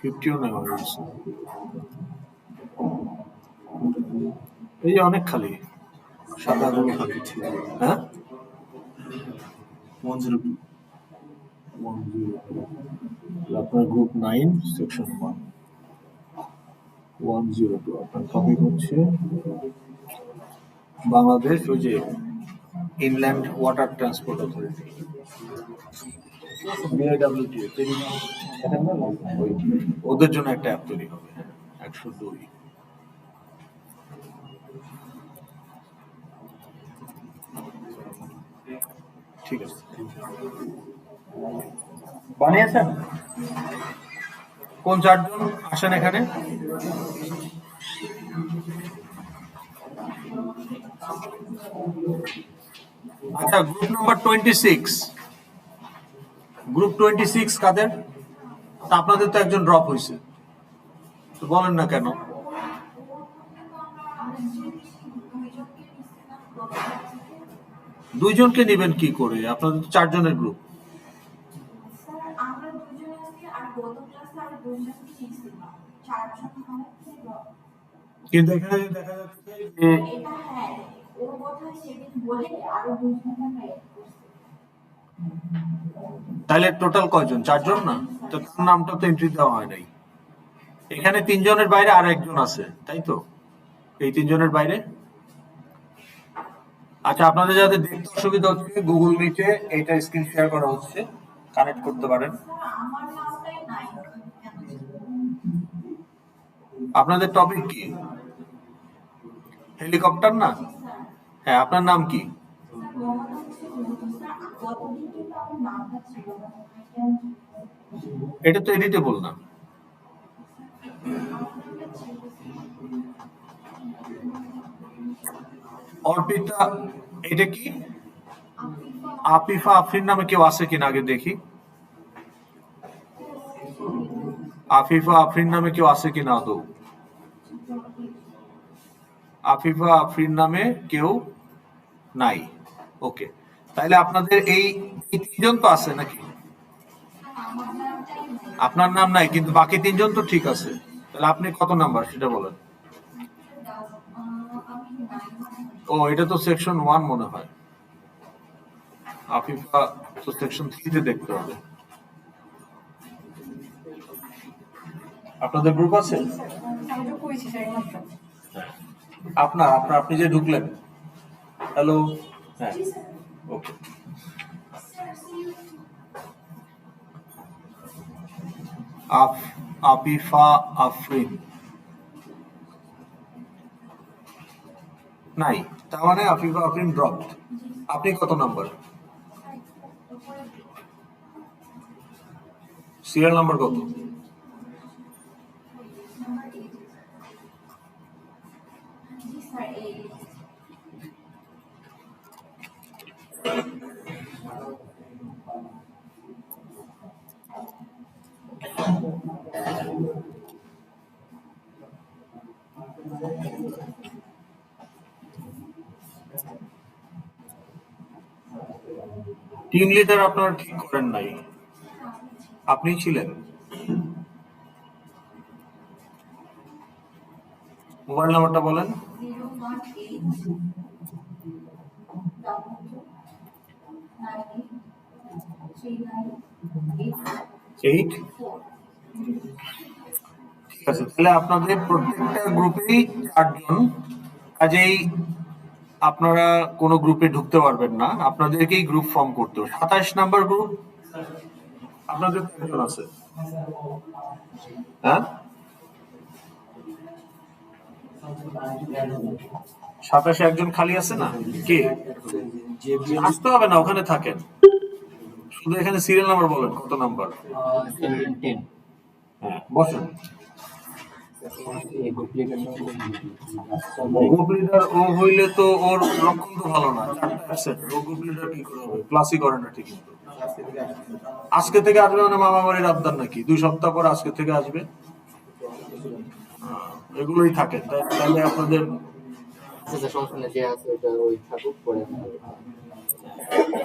50ও নেওয়া হয়ে গেছে। এই যে অনেক খালি, সাদাগুলো খালি ছিল। হ্যাঁ, 102 আপনার গ্রুপ 9 সেকশন 102। আপনার টপিক হচ্ছে বাংলাদেশ, ওই যে inland water transport authority, BIWTA, ওদের জন্য একটা অ্যাপ তৈরি হবে। 102। ঠিক আছে, বানিয়েছেন? কোন 4 জন আসেন এখানে? আচ্ছা, গ্রুপ নাম্বার 26, গ্রুপ 26 কাদের? তা আপনাদের তো 1 জন ড্রপ হয়েছে, তো বলেন না কেন? দুইজনকে নেবেন কি করে? আপনাদের তো 4 জনের গ্রুপ। কিন্তু এখানে দেখা যাচ্ছে যে তাহলে টোটাল কয়জন? 4 জন না? তো তার নামটা তো এন্ট্রি দেওয়া হয় নাই। এখানে তিনজনের বাইরে আর একজন আছে, তাই তো? এই তিনজনের বাইরে। আচ্ছা, আপনাদের যাদের দেখতে অসুবিধা হচ্ছে, গুগল মিটে এটা স্ক্রিন শেয়ার করা হচ্ছে, কানেক্ট করতে পারেন। আপনাদের টপিক কি? হেলিকপ্টার না? হ্যাঁ, আপনার নাম কি? এটা তো এডিটেবল না। অর্পিতা, এটা কি? আফিফা আফরিন নামে কেউ আছে কিনা আগে দেখি। আফিফা আফরিন নামে কেউ আছে কিনা আদৌ? আফিফা আফরিন নামে কেউ নাই। ওকে, তাহলে আপনাদের এই তিনজন তো আছে নাকি? আপনার নাম নাই, কিন্তু বাকি তিনজন তো ঠিক আছে। তাহলে আপনি কত নাম্বার সেটা বলেন। ও, এটা তো সেকশন 1 মনে হয়। আফিফা তো সেকশন 3 তে দেখতে হবে। আপনাদের গ্রুপ আছে? আপনার আপনার আপনি যে ঢুকলেন। হ্যালো। হ্যাঁ, ওকে। আফিফা আফরিন নাই, তার মানে আফিফা আফরিন ড্রপ। আপনি কত নাম্বার? সিরিয়াল নাম্বার কত? টিম লিডার আপনারা ঠিক করেন নাই, আপনি ছিলেন। মোবাইল নাম্বারটা বলেন। 8। ঠিক আছে, তাহলে আপনাদের প্রত্যেকটা গ্রুপেই 4 জন, কাজেই আপনারা কোনো গ্রুপে ঢুকতে পারবেন না, আপনাদেরকেই গ্রুপ ফর্ম করতে হবে। 27 নাম্বার গ্রুপ আপনাদের কয়জন আছে? হ্যাঁ, 27 একজন খালি আছে না? কে? আসতে হবে না, ওখানে থাকেন, শুধু এখানে সিরিয়াল নাম্বার বলেন কত নাম্বার। হ্যাঁ, বসেন। গ্রুপ লিডার ও হইলে তো ওর লক্ষণ তো ভালো না। 4টা অ্যাবসেন্ট, ও গ্রুপ লিডার কি করে হবে? ক্লাসই করে না ঠিক মতো। আজকে থেকে আসবে মানে মামা বাড়ির আবদার নাকি? 2 সপ্তাহ পর আজকে থেকে আসবে। এগুলোই থাকে। তাহলে আপনাদের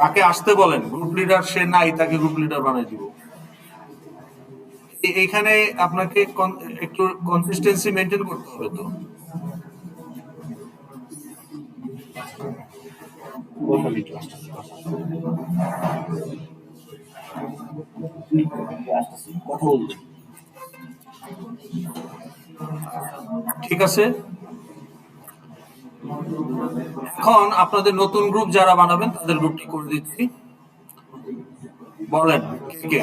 তাকে আসতে বলেন, গ্রুপ লিডার সে নাই, তাকে গ্রুপ লিডার বানাই দিব। এইখানে আপনাকে একটু কনসিস্টেন্সি মেনটেন করতে হবে তো। ঠিক আছে, এখন আপনাদের নতুন গ্রুপ যারা বানাবেন তাদের গ্রুপটি করে দিচ্ছি। বলেন কে কে?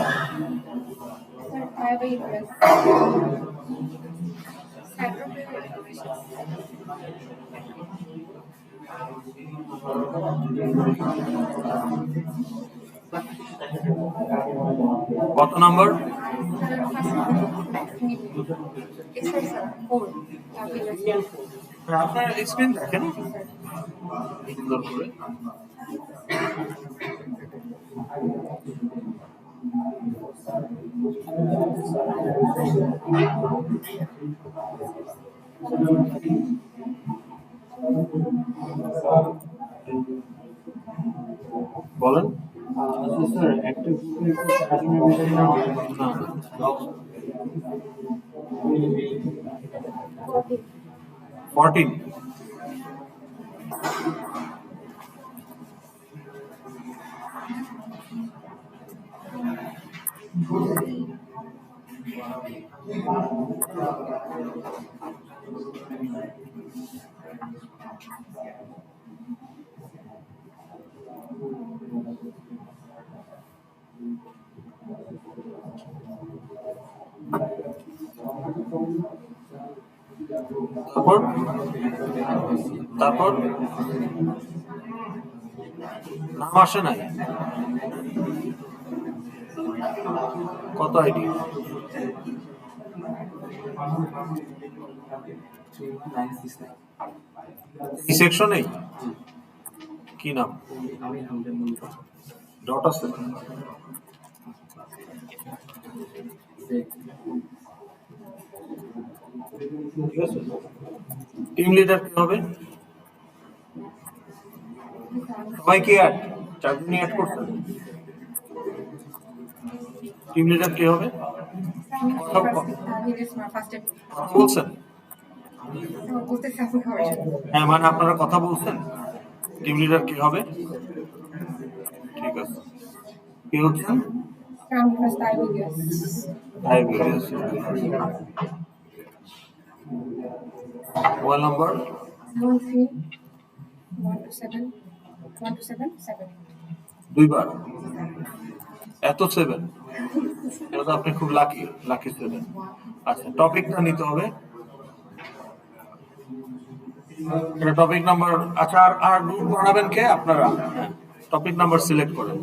কত নাম্বার? আপনার স্ক্রিন দেখেন সুন্দর করে। বলেন। স্যার একটা গ্রুপে 14। তারপর তারপর নাম আসে নাই, কত আইডি? এই সেকশনেই কি নাম? ডট আছে? টিম লিডার কি হবে? সবাই কি অ্যাড? চারজনই অ্যাড করছেন? টিম লিডার কি হবে? কথা বলছেন? হ্যাঁ, মানে আপনারা কথা বলছেন। টিম লিডার কি হবে? ঠিক আছে। কি হচ্ছেন? মোবাইল নাম্বার 2 বার, এত 7? এটা তো আপনি খুব লাকি 7। আচ্ছা, টপিকটা নিতে হবে। এটা টপিক নাম্বার। আচ্ছা, আর গ্রুপ বানাবেন কে? আপনারা টপিক নাম্বার সিলেক্ট করেন।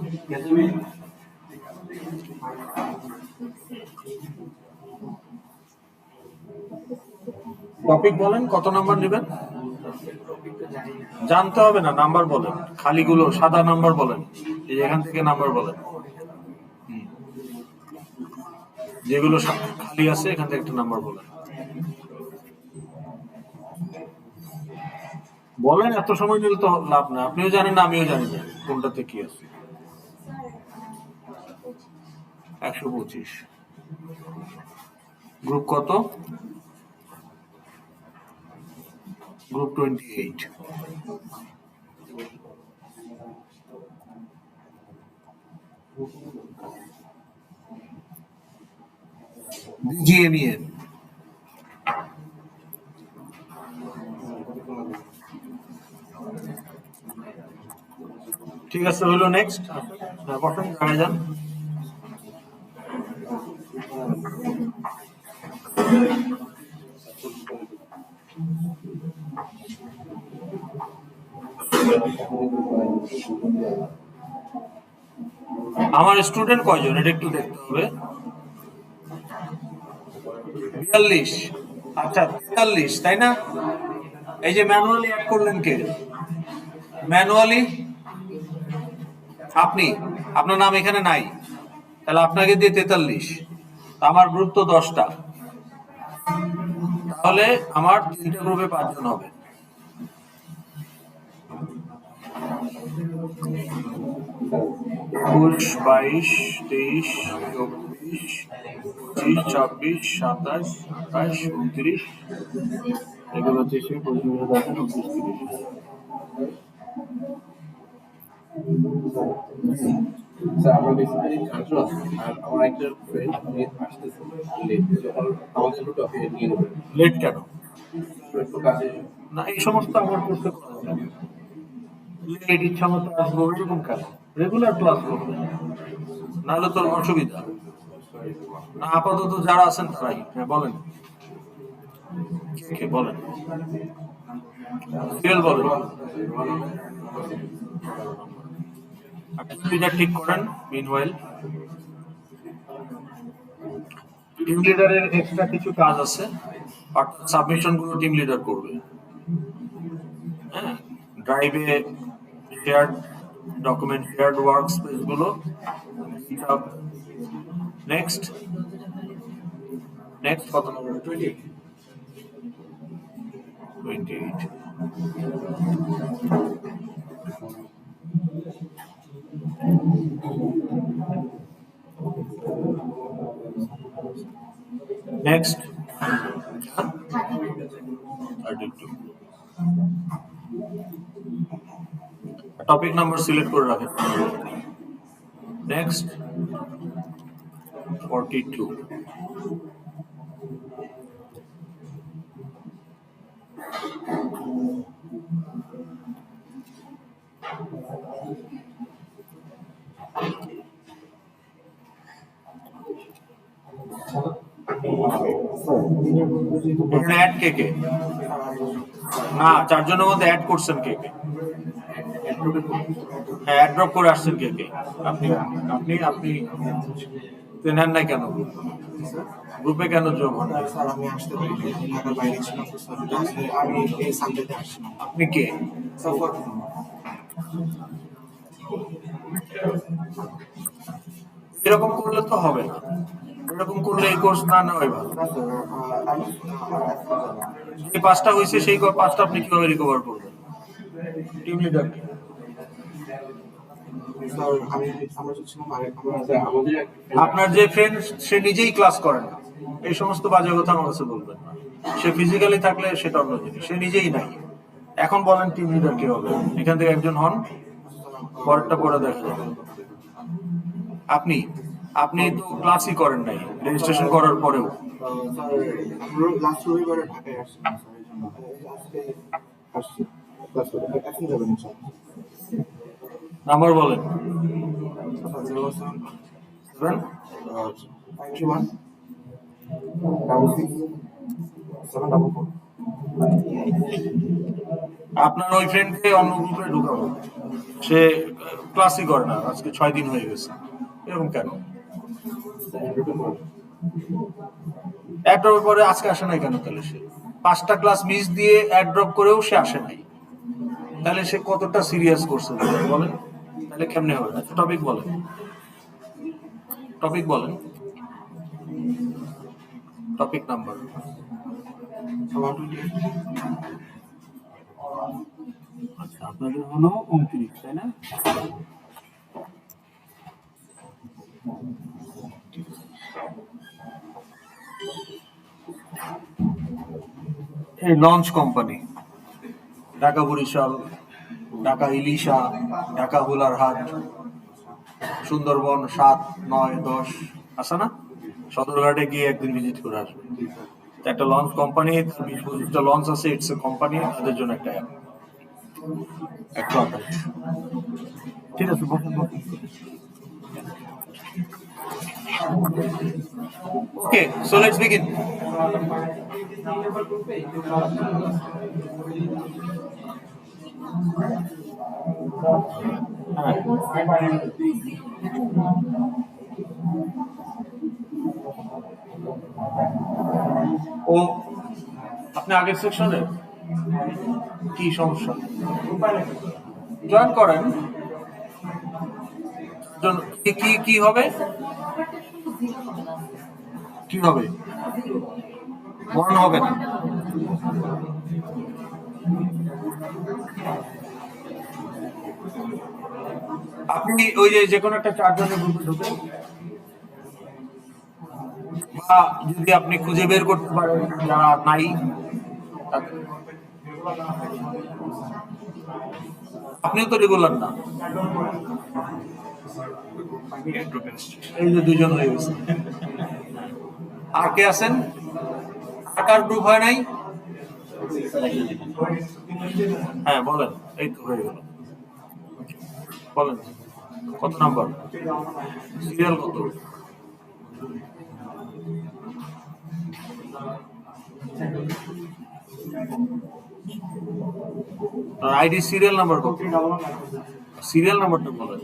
টপিক বলেন, কত নাম্বার নেবেন? জানতে হবে না, নাম্বার বলেন। খালিগুলো সাদা নাম্বার বলেন, এই এখান থেকে নাম্বার বলেন। যেগুলো খালি আছে এখান থেকে একটা নাম্বার বলেন। বলেন, এত সময় নিলে তো লাভ না। আপনিও জানেন না, আমিও জানি না কোনটাতে কি আছে। 125। গ্রুপ কত? গ্রুপ 28। BGMEN। ঠিক আছে, হইলো। নেক্সট বসেন, জায়গায় যান। আমার স্টুডেন্ট কয়জন এটা একটু দেখতে হবে। 42। আচ্ছা, 43, তাই না? এই যে ম্যানুয়ালি অ্যাড করলেন কে? ম্যানুয়ালি আপনি, আপনার নাম এখানে নাই, তাহলে আপনাকে দিয়ে 43। আমার গ্রুপ তো 10টা, তাহলে আমার 3টে গ্রুপে 5 জন হবে। 21, 22, 23, 24, 25, 26, 27, 28, 29, এগুলো হচ্ছে 25, 29, 30। আমরা বেসিক্যালি ছাত্র আর আমার একটা ফ্রেন্ড আসতেছে লেট, যখন আমাদের একটু টপিক নিয়ে নেবেন। লেট কেন? একটু কাজে না, এই সমস্ত আমার করতে লেট ইচ্ছা মতো আসবো এরকম কেন? রেগুলার ক্লাস করবে, নাহলে তোর অসুবিধা না। আপাতত যারা আছেন তারাই। হ্যাঁ, বলেন কে বলেন, সিরিয়াল বলেন। আপনি ঠিক করেন। মিনওয়াইল টিম লিডারের এক্সট্রা কিছু কাজ আছে, অর্থাৎ সাবমিশন গুলো টিম লিডার করবে। হ্যাঁ, ড্রাইভে shared document, shared work space গুলো। নেক্সট কত নম্বর? 28। নেক্সট 32। টপিক নাম্বার সিলেক্ট করে রাখেন। নেক্সট 42। এখানে অ্যাড কে কে? না, চারজনের মধ্যে অ্যাড করছেন কে কে? হ্যাঁ, অ্যাড ড্রপ করে আসছেন কে কে? আপনি আপনি আপনি তো নেন নাই কেন? গ্রুপে কেন যোগ হন? স্যার আমি আসতে পারি ঢাকার বাইরে ছিলাম তো স্যার আসলে আমি এই সানডেতে আসছিলাম আপনি কে? সফর এরকম করলে তো হবে না। এরকম করলে এই কোর্স না নেওয়াই ভালো। আমি এই পাঁচটা হয়েছে, সেই পাঁচটা আপনি কিভাবে রিকভার করবেন? টিম লিডার স্যার আমরা ছিলাম আরেক স্যার আমাদের আপনার যে ফ্রেন্ড, সে নিজেই ক্লাস করে না, এই সমস্ত বাজে কথা আমার কাছে বলবেন না। সে ফিজিক্যালি থাকলে সেটা অন্য জিনিস, সে নিজেই নাই। এখন বলেন টিম লিডার কি হবে? এখান থেকে একজন হন, পরেরটা পরে দেখা যাবে। আপনি আপনি তো ক্লাসই করেন নাই রেজিস্ট্রেশন করার পরেও। স্যার আমরা লাস্ট রবিবারে ঢাকায় আসছিলাম স্যার এই জন্য আজকে আসছি ক্লাস করতে এখন যাবেন স্যার নাম্বার বলেন। 07 91 66 744 আপনার ওই ফ্রেন্ডকে অন্য গ্রুপে ঢুকাবো, সে ক্লাসই করে না, আজকে 6 দিন হয়ে গেছে। এরকম কেন? অ্যাড ড্রপ করে আজকে আসে নাই কেন? তাহলে সে 5টা ক্লাস মিস দিয়ে অ্যাড ড্রপ করেও সে আসে নাই, তাহলে সে কতটা সিরিয়াস করছে বলেন? তাহলে কেমনে হবে? টপিক বলেন, টপিক বলেন, টপিক নাম্বার। আচ্ছা, আপনাদের হলো 29, তাই না? এই লঞ্চ কোম্পানি, ঢাকা বরিশাল, ঢাকা ইলিশা, ঢাকা হুলারহাট, সুন্দরবন 7, 9, 10 আছে না? সদরঘাটে গিয়ে একদিন ভিজিট করে আসবে। একটা লঞ্চ কোম্পানি, 20-25টা লঞ্চ আছে, ইটস এ কোম্পানি, তাদের জন্য একটা অ্যাপ। 128। ঠিক আছে, বসুন বসুন। ওকে, সো লেটস বিগিন। ও আপনি আগের সেকশনে কি সমস্যা? জয়েন করেন। কি কি কি হবে? কি হবে? মন হবে না। আপনি ওই যে কোনো একটা 4 জনের গ্রুপে ঢুকেন, বা যদি আপনি খুঁজে বের করতে পারেন যারা নাই, আপনিও তো রেগুলার না। এই যে 2 জন হয়ে গেছে। আর কে আছেন? কার গ্রুপ হয় নাই? হ্যাঁ বলেন, এই তো হয়ে গেল। বলেন কত নাম্বার, সিরিয়াল কত? আইডি সিরিয়াল নাম্বার কত? সিরিয়াল নাম্বারটা বলেন।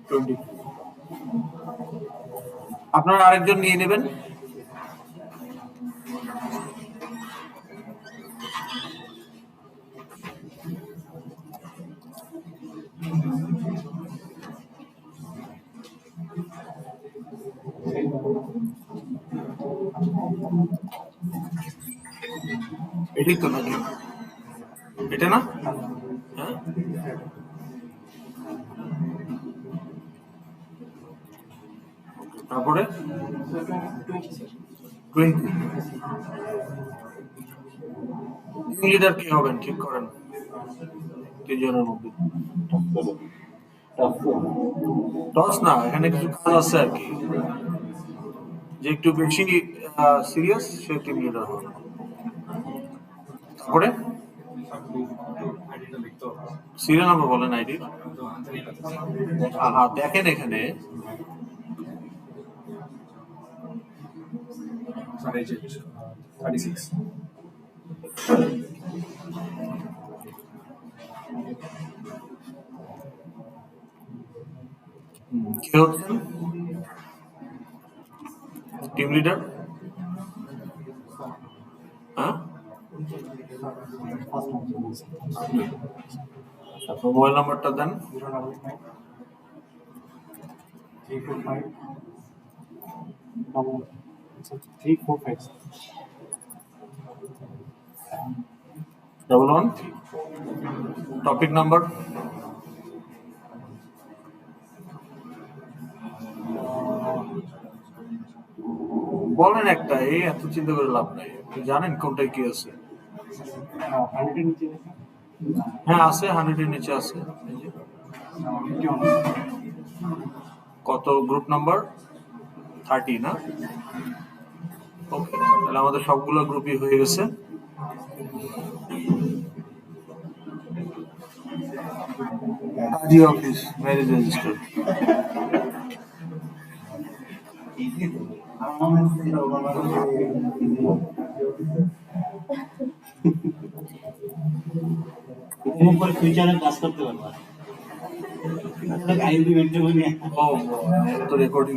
20। আপনারা আরেকজন নিয়ে নেবেন। এটাই তো নাকি? এটা না? হ্যাঁ, তারপরে 20। টিম লিডার কি হবেন ঠিক করেন 3 জনের মধ্যে। টস না, এখানে কিছু কাজ আছে আর কি। যে একটু বেশি সিরিয়াস সে টিম লিডার হবে। তারপরে সিরিয়াল নাম্বার বলেন আইডি। দেখেন এখানে কে হচ্ছেন টিম লিডার? হ্যাঁ, আপনার মোবাইল নাম্বারটা দেন। Double one topic number. বলেন একটা, এই এত চিন্তা করে লাভ নাই, আপনি জানেন কোনটায় কি আছে। হ্যাঁ আছে, 100 এর নিচে আছে। এই যে। কত গ্রুপ নাম্বার? 30 না? ওকে, তাহলে আমাদের সবগুলো গ্রুপই হয়ে গেছে। কাজী অফিস ম্যারেজ রেজিস্টার। উপর ফিউচারে কাজ করতে পারবা। আইনটি মেনটেন ও তো রেকর্ডিং